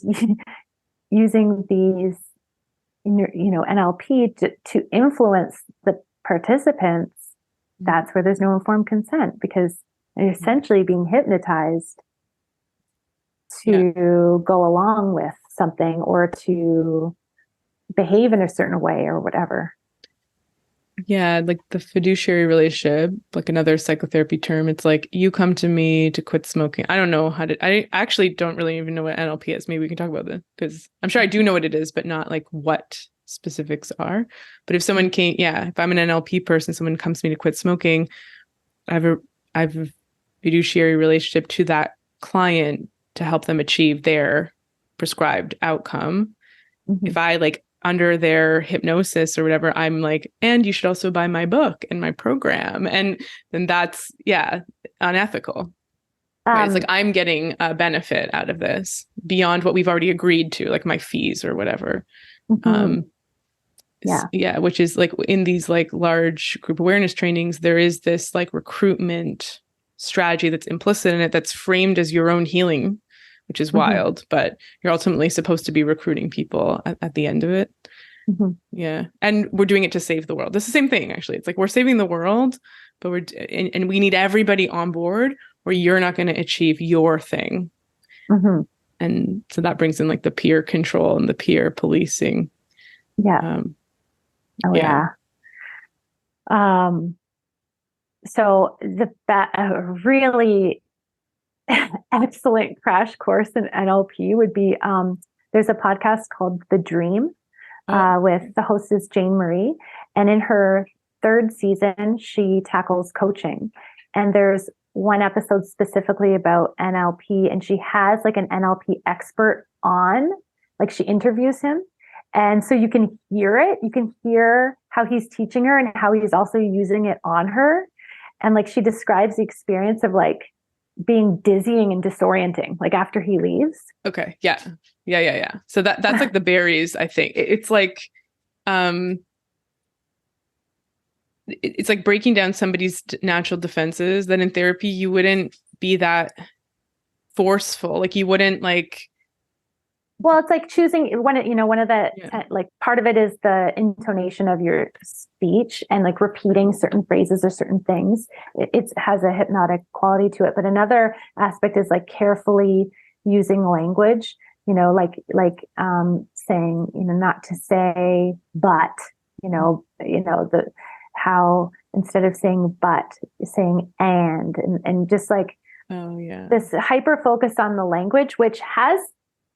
using these, NLP to influence the participants, that's where there's no informed consent, because they're essentially being hypnotized to go along with something or to behave in a certain way or whatever. Yeah, like the fiduciary relationship, like another psychotherapy term. It's like you come to me to quit smoking. I don't know I actually don't really even know what NLP is. Maybe we can talk about this because I'm sure I do know what it is, but not like what specifics are. But if someone if I'm an NLP person, someone comes to me to quit smoking, I have a fiduciary relationship to that client to help them achieve their prescribed outcome. If I like under their hypnosis or whatever, I'm like, and you should also buy my book and my program. And then that's, unethical. Right? It's like, I'm getting a benefit out of this beyond what we've already agreed to, like my fees or whatever. Which is like in these like large group awareness trainings, there is this like recruitment strategy that's implicit in it, that's framed as your own healing, which is wild, but you're ultimately supposed to be recruiting people at the end of it. Yeah. And we're doing it to save the world. It's the same thing, actually. It's like, we're saving the world, but and we need everybody on board, or you're not going to achieve your thing. And so that brings in like the peer control and the peer policing. So a really excellent crash course in NLP would be, there's a podcast called The Dream, with the host is Jane Marie. And in her third season, she tackles coaching. And there's one episode specifically about NLP, and she has like an NLP expert on like she interviews him. And so you can hear it. You can hear how he's teaching her and how he's also using it on her. And like she describes the experience of like being dizzying and disorienting, like after he leaves. Okay. Yeah. So that's like the berries, I think. It's like it's like breaking down somebody's natural defenses that in therapy you wouldn't be that forceful. Like you wouldn't like. Well, it's like choosing one of the, like part of it is the intonation of your speech and like repeating certain phrases or certain things. It has a hypnotic quality to it. But another aspect is like carefully using language, saying, not to say, but, how instead of saying, but saying, and just like, this hyper focus on the language, which has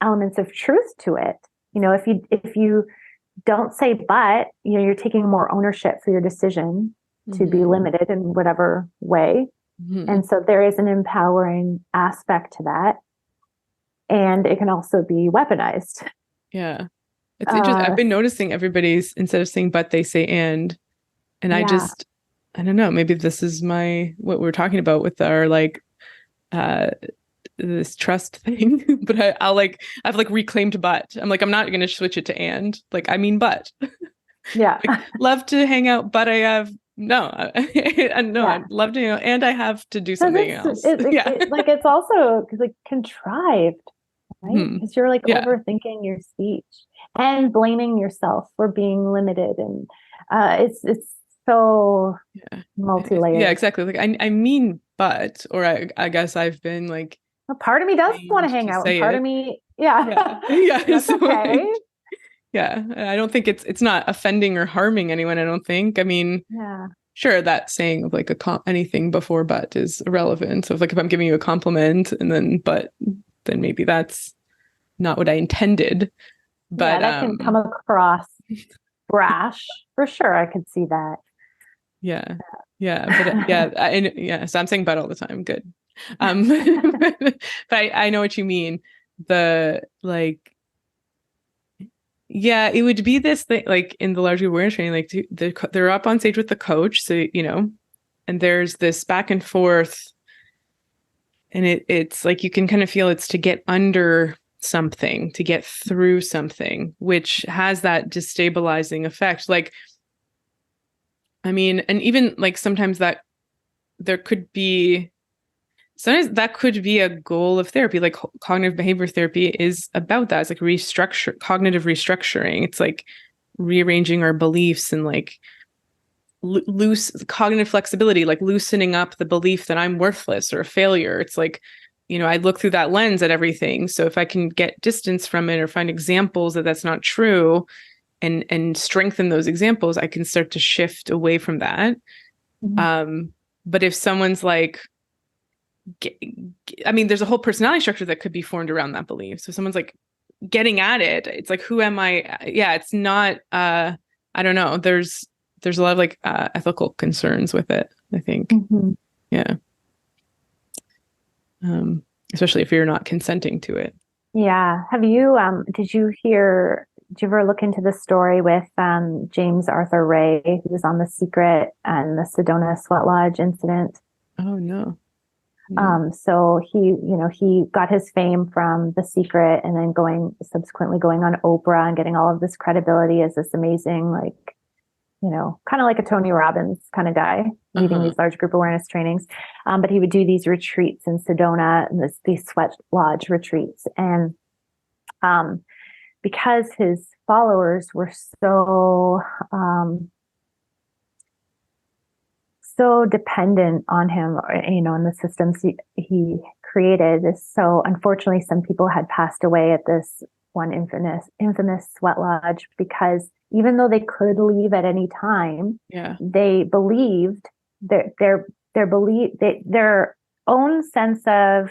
elements of truth to it. If you don't say but, you're taking more ownership for your decision to be limited in whatever way. And so there is an empowering aspect to that. And it can also be weaponized. Yeah. It's interesting. I've been noticing everybody's, instead of saying but, they say and I don't know, maybe this is what we're talking about with our like this trust thing, but I've reclaimed but. I'm like, I'm not going to switch it to and, like, I mean, but yeah, like, love to hang out, but I have I'd love to, and I have to do something else. It's also like contrived, right? Because you're like overthinking your speech and blaming yourself for being limited, and it's so multi-layered. Yeah, exactly. Like I mean, but, or I guess I've been like, a part of me does want to hang out, and part of me, that's so, okay. I don't think it's not offending or harming anyone. I don't think. I mean, sure, that saying of like anything before but is irrelevant. So if I'm giving you a compliment and then maybe that's not what I intended. But that can come across brash for sure. I could see that. So I'm saying but all the time. Good. But I know what you mean. The like, it would be this thing like in the larger awareness training, like they're up on stage with the coach, so and there's this back and forth, and it's like you can kind of feel it's to get under something, to get through something, which has that destabilizing effect. Like, I mean, and even like sometimes that could be a goal of therapy. Like cognitive behavior therapy is about that. It's like cognitive restructuring. It's like rearranging our beliefs and like loose cognitive flexibility, like loosening up the belief that I'm worthless or a failure. It's like, I look through that lens at everything. So if I can get distance from it or find examples that that's not true and strengthen those examples, I can start to shift away from that. But if someone's like, there's a whole personality structure that could be formed around that belief. So someone's like getting at it. It's like, who am I? Yeah, it's not, I don't know. There's a lot of like ethical concerns with it, I think. Yeah. Especially if you're not consenting to it. Yeah. Have you, did you ever look into the story with James Arthur Ray, who was on The Secret and the Sedona Sweat Lodge incident? Oh, no. So he got his fame from The Secret and then subsequently going on Oprah and getting all of this credibility as this amazing, like, kind of like a Tony Robbins kind of guy leading these large group awareness trainings. But he would do these retreats in Sedona, and these sweat lodge retreats. And because his followers were so dependent on him, and the systems he created. So unfortunately, some people had passed away at this one infamous sweat lodge because even though they could leave at any time, they believed that their own sense of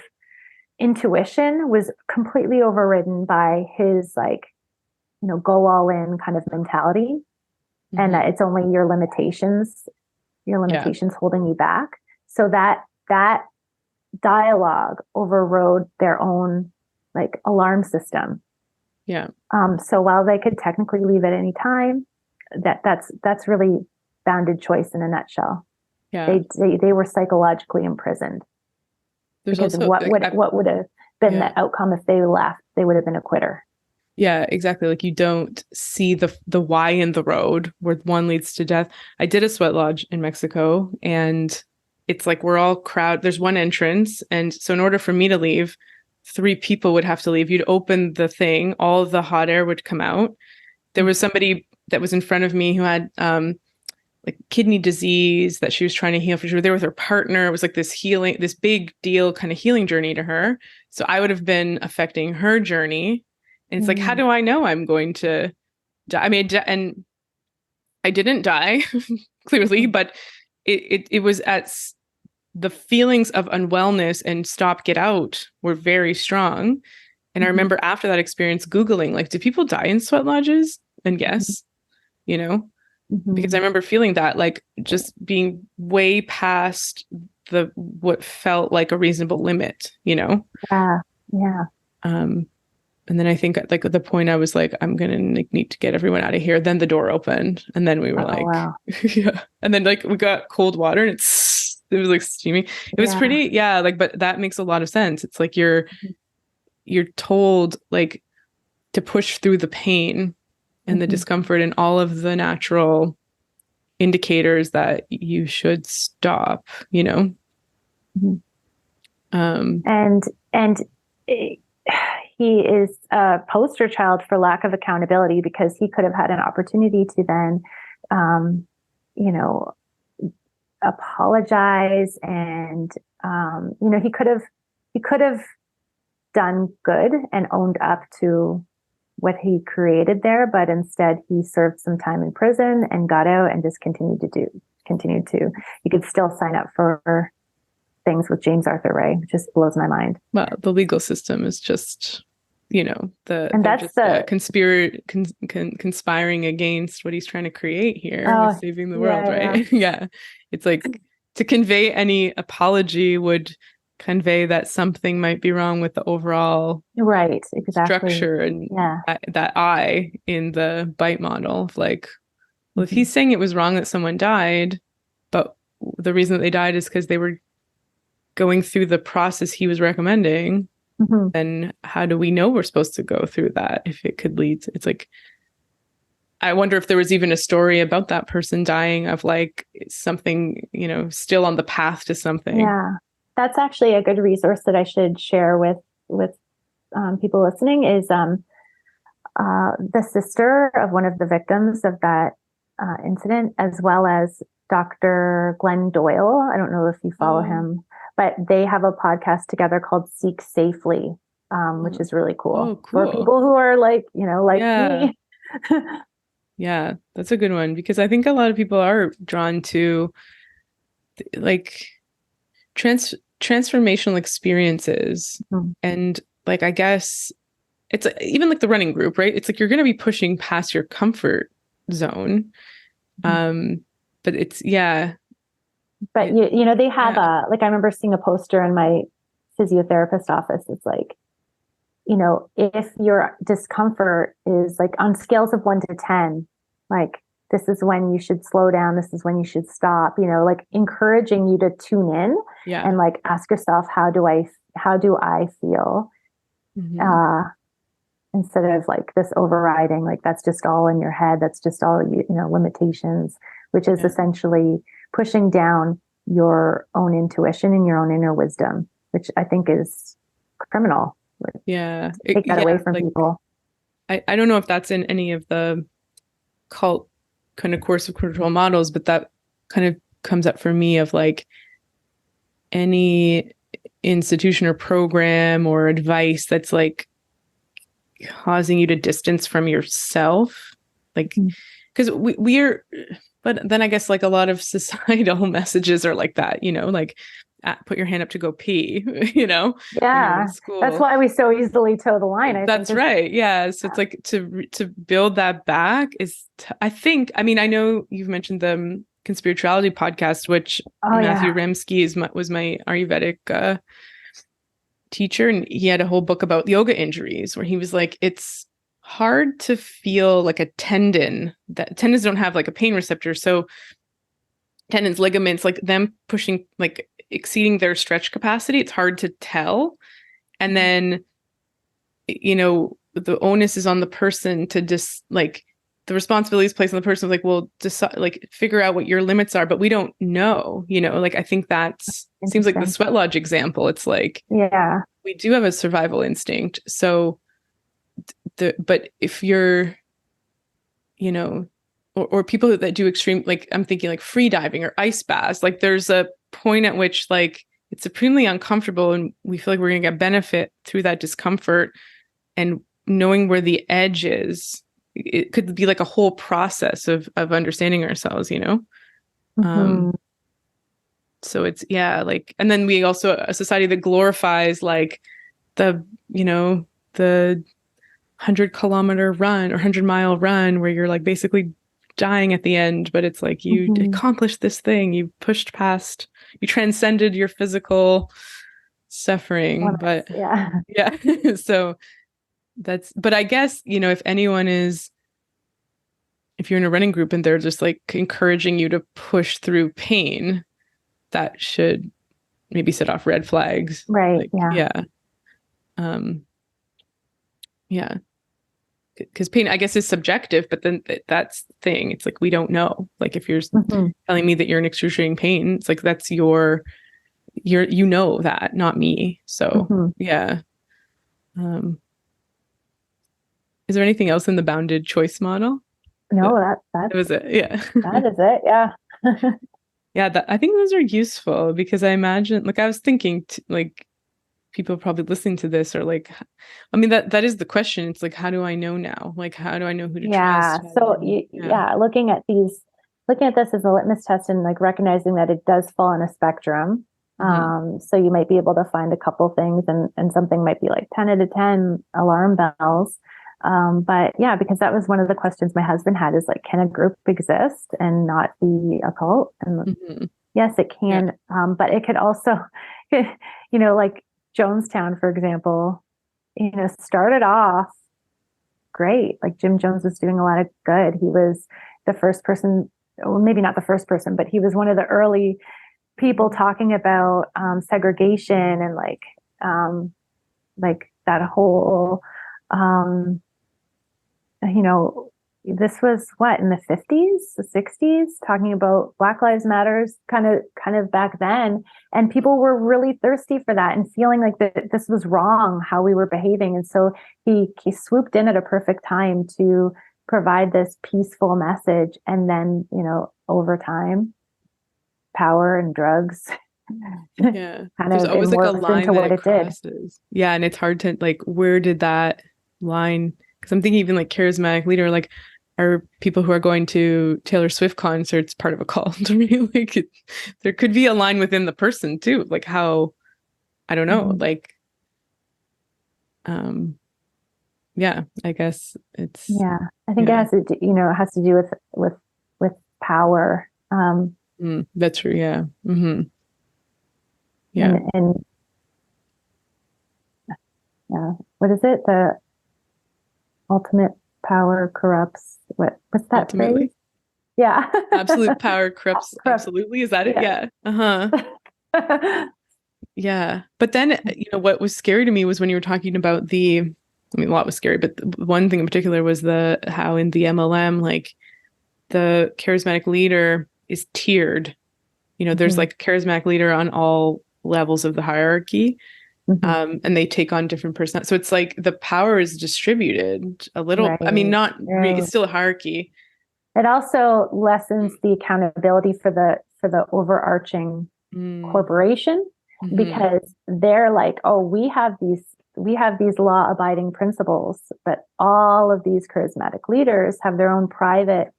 intuition was completely overridden by his go all in kind of mentality, and that it's only your limitations holding you back. So that dialogue overrode their own alarm system. Yeah. So while they could technically leave at any time, that's really bounded choice in a nutshell. Yeah. They were psychologically imprisoned. There's because also what would have been the outcome if they left? They would have been a quitter. Yeah, exactly. Like you don't see the why in the road where one leads to death. I did a sweat lodge in Mexico, and it's like we're all there's one entrance, and so in order for me to leave, 3 people would have to leave. You'd open the thing, all the hot air would come out. There was somebody that was in front of me who had like kidney disease that she was trying to heal. She was there with her partner. It was like this big deal kind of healing journey to her. So I would have been affecting her journey. And it's like, how do I know I'm going to die? I mean, and I didn't die, clearly, but it was the feelings of unwellness and stop, get out were very strong. And I remember after that experience, Googling, like, do people die in sweat lodges? And yes, you know, because I remember feeling that, like, just being way past what felt like a reasonable limit, you know? Yeah. And then I think like at the point I was like, I'm gonna need to get everyone out of here. Then the door opened, and then we were wow. yeah. And then like we got cold water, and it was like steaming. It was pretty, like, but that makes a lot of sense. It's like you're told like to push through the pain and the discomfort and all of the natural indicators that you should stop, you know? He is a poster child for lack of accountability, because he could have had an opportunity to then, apologize, and he could have done good and owned up to what he created there, but instead he served some time in prison and got out and just continued to. He could still sign up for things with James Arthur Ray, which just blows my mind. Well, the legal system is just, that's conspiring against what he's trying to create here with saving the world, right? Yeah. It's like to convey any apology would convey that something might be wrong with the overall structure and that I in the bite model of like, well, if he's saying it was wrong that someone died, but the reason that they died is because they were going through the process he was recommending, then how do we know we're supposed to go through that if it could lead to, it's like, I wonder if there was even a story about that person dying of like something, still on the path to something. Yeah, that's actually a good resource that I should share with people listening is the sister of one of the victims of that incident, as well as Dr. Glenn Doyle. I don't know if you follow him, but they have a podcast together called Seek Safely, which is really cool for people who are like, me. Yeah, that's a good one, because I think a lot of people are drawn to like transformational experiences. And like, I guess it's even like the running group, right? It's like you're going to be pushing past your comfort zone. But it's, But they have I remember seeing a poster in my physiotherapist office. It's like, if your discomfort is like on scales of 1 to 10, like this is when you should slow down, this is when you should stop, like encouraging you to tune in and like ask yourself, how do I feel? Instead of like this overriding, like that's just all in your head, that's just all limitations, which is essentially pushing down your own intuition and your own inner wisdom, which I think is criminal. Take that away from people. I don't know if that's in any of the cult kind of coercive control models, but that kind of comes up for me of like any institution or program or advice that's like causing you to distance from yourself, like because we're but then I guess like a lot of societal messages are like that, like put your hand up to go pee, that's why we so easily toe the line. That's right. So it's like to build that back is I think, I mean, I know you've mentioned the Conspirituality podcast, which Matthew Remski was my Ayurvedic teacher, and he had a whole book about yoga injuries where he was like, it's hard to feel like a tendon. That tendons don't have like a pain receptor. So tendons, ligaments, like them pushing, like exceeding their stretch capacity, it's hard to tell. And then, the onus is on the person to just like, the responsibility is placed on the person, like, well, decide, like, figure out what your limits are, but we don't know, like, I think that's seems like the sweat lodge example. It's like, yeah, we do have a survival instinct. So but if you're, or people that do extreme, like I'm thinking like free diving or ice baths, like there's a point at which like it's supremely uncomfortable and we feel like we're going to get benefit through that discomfort, and knowing where the edge is, it could be like a whole process of understanding ourselves, so it's, yeah, like, and then we also a society that glorifies like the, the 100-kilometer run or 100-mile run where you're like basically dying at the end, but it's like you accomplished this thing, you pushed past, you transcended your physical suffering. But yeah. So that's, but I guess, if anyone is, if you're in a running group and they're just like encouraging you to push through pain, that should maybe set off red flags. Right. Like, yeah. Because pain, I guess, is subjective, but then that's the thing. It's like, we don't know. Like, if you're telling me that you're in excruciating pain, it's like, that's that, not me. So yeah. Is there anything else in the bounded choice model? No, that was it. Yeah. That is it. Yeah. Yeah. I think those are useful because I imagine, like, I was thinking like, people probably listening to this are like, I mean, that is the question. It's like, how do I know now? Like, how do I know who to trust? So looking at this as a litmus test and like recognizing that it does fall on a spectrum. So you might be able to find a couple things and something might be like 10 out of 10 alarm bells. But yeah, because that was one of the questions my husband had is like, can a group exist and not be a cult? And yes, it can. But it could also, like Jonestown, for example, started off great. Like Jim Jones was doing a lot of good. He was the first person, well, maybe not the first person, but he was one of the early people talking about segregation and like that whole, this was what, in the 50s, the 60s, talking about Black Lives Matters kind of back then. And people were really thirsty for that and feeling like that this was wrong, how we were behaving. And so he swooped in at a perfect time to provide this peaceful message. And then, over time, power and drugs kind there's of always like a line that it crosses. Yeah. And it's hard to like, where did that line, because I'm thinking even like charismatic leader, like, are people who are going to Taylor Swift concerts part of a cult? Like, there could be a line within the person too. Like how, I don't know, like, yeah, I guess it's. Yeah, I think it has to do, it has to do with power. That's true. Yeah. Yeah. And yeah, what is it? The ultimate power corrupts. What's that Ultimately. phrase? Yeah. Absolute power corrupts. Absolutely. Is that it? Yeah. Yeah. But then, what was scary to me was when you were talking about a lot was scary, but one thing in particular was how in the MLM, like the charismatic leader is tiered. There's like a charismatic leader on all levels of the hierarchy. And they take on different personalities. So it's like the power is distributed a little. Right, I mean, it's still a hierarchy. It also lessens the accountability for the overarching corporation, because they're like, oh, we have these law-abiding principles, but all of these charismatic leaders have their own private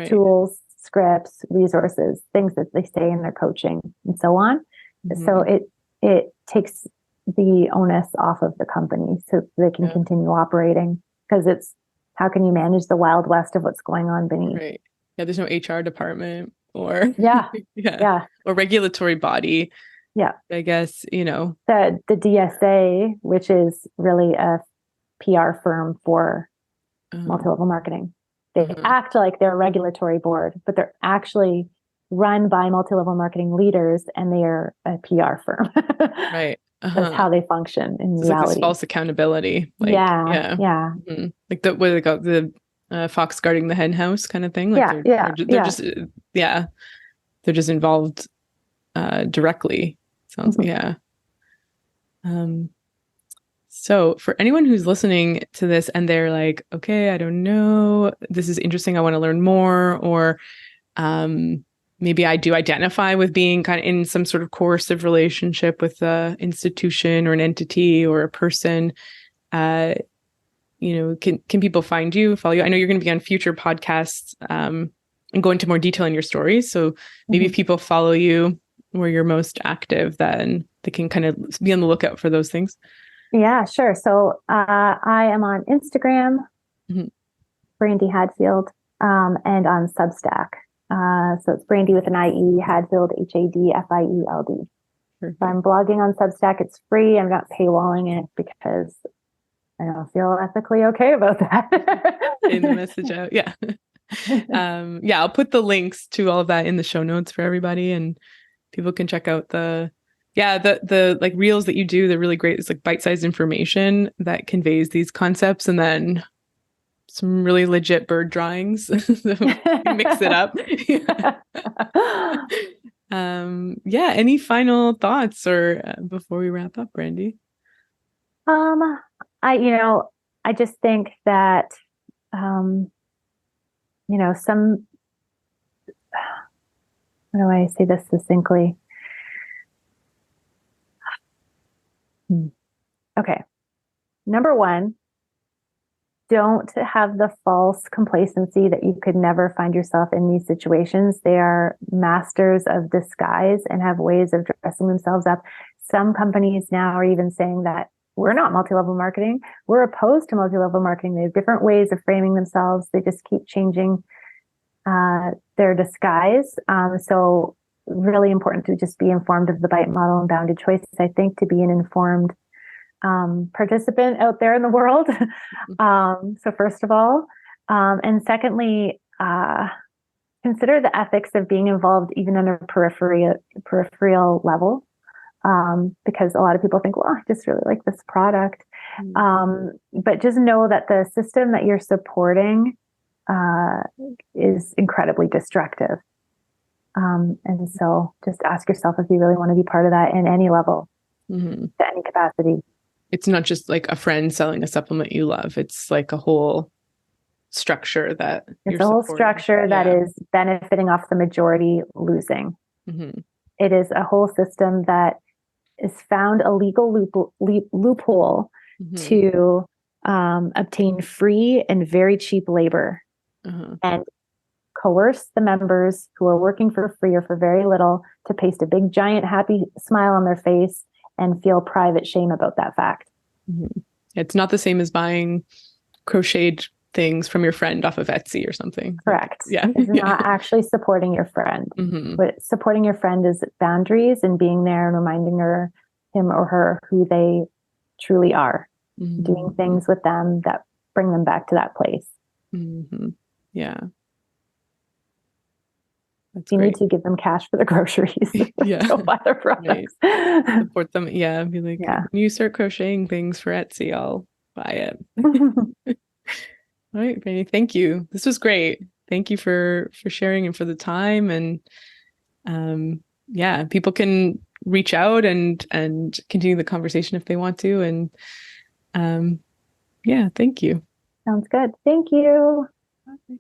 tools, scripts, resources, things that they say in their coaching, and so on. So it takes the onus off of the company so they can continue operating, because it's, how can you manage the Wild West of what's going on beneath? Right. Yeah. There's no HR department or or regulatory body. Yeah. I guess, the DSA, which is really a PR firm for multi-level marketing. They act like they're a regulatory board, but they're actually run by multi-level marketing leaders, and they are a PR firm. Right. That's how they function in it's reality. like this false accountability. Like, yeah. Like what do they call it? The fox guarding the hen house kind of thing. Like they're just they're just involved directly. Sounds So for anyone who's listening to this and they're like, okay, I don't know, this is interesting, I want to learn more, or maybe I do identify with being kind of in some sort of coercive relationship with an institution or an entity or a person, can people find you, follow you? I know you're going to be on future podcasts and go into more detail in your stories. So maybe if people follow you where you're most active, then they can kind of be on the lookout for those things. Yeah, sure. So I am on Instagram, Brandie Hadfield, and on Substack. So it's Brandie with an IE, Hadfield, Hadfield. So I'm blogging on Substack. It's free. I'm not paywalling it because I don't feel ethically okay about that. In the message out. Yeah. I'll put the links to all of that in the show notes for everybody, and people can check out the like reels that you do. They're really great. It's like bite-sized information that conveys these concepts, and then some really legit bird drawings. So mix it up. Any final thoughts or before we wrap up, Brandie? I just think that some, how do I say this succinctly? Okay. Number one, don't have the false complacency that you could never find yourself in these situations. They are masters of disguise and have ways of dressing themselves up. Some companies now are even saying that we're not multi-level marketing. We're opposed to multi-level marketing. They have different ways of framing themselves. They just keep changing their disguise. So really important to just be informed of the BITE model and bounded choices, I think, to be an informed participant out there in the world. So first of all, and secondly, consider the ethics of being involved even on a peripheral level, because a lot of people think, well, I just really like this product. But just know that the system that you're supporting is incredibly destructive. And so just ask yourself if you really want to be part of that in any level, to any capacity. It's not just like a friend selling a supplement you love. It's like a whole structure that it's a whole structure that is benefiting off the majority losing. It is a whole system that is found a legal loophole to obtain free and very cheap labor and coerce the members who are working for free or for very little to paste a big giant happy smile on their face and feel private shame about that fact. It's not the same as buying crocheted things from your friend off of Etsy or something. Correct. It's not actually supporting your friend. But supporting your friend is boundaries and being there and reminding him or her who they truly are, doing things with them that bring them back to that place. Yeah. That's you great. need to give them cash for the groceries. Don't buy their products. Support them. Yeah. Be like, when you start crocheting things for Etsy, I'll buy it. All right, Brandie, thank you. This was great. Thank you for sharing and for the time. And people can reach out and continue the conversation if they want to. And thank you. Sounds good. Thank you. Okay.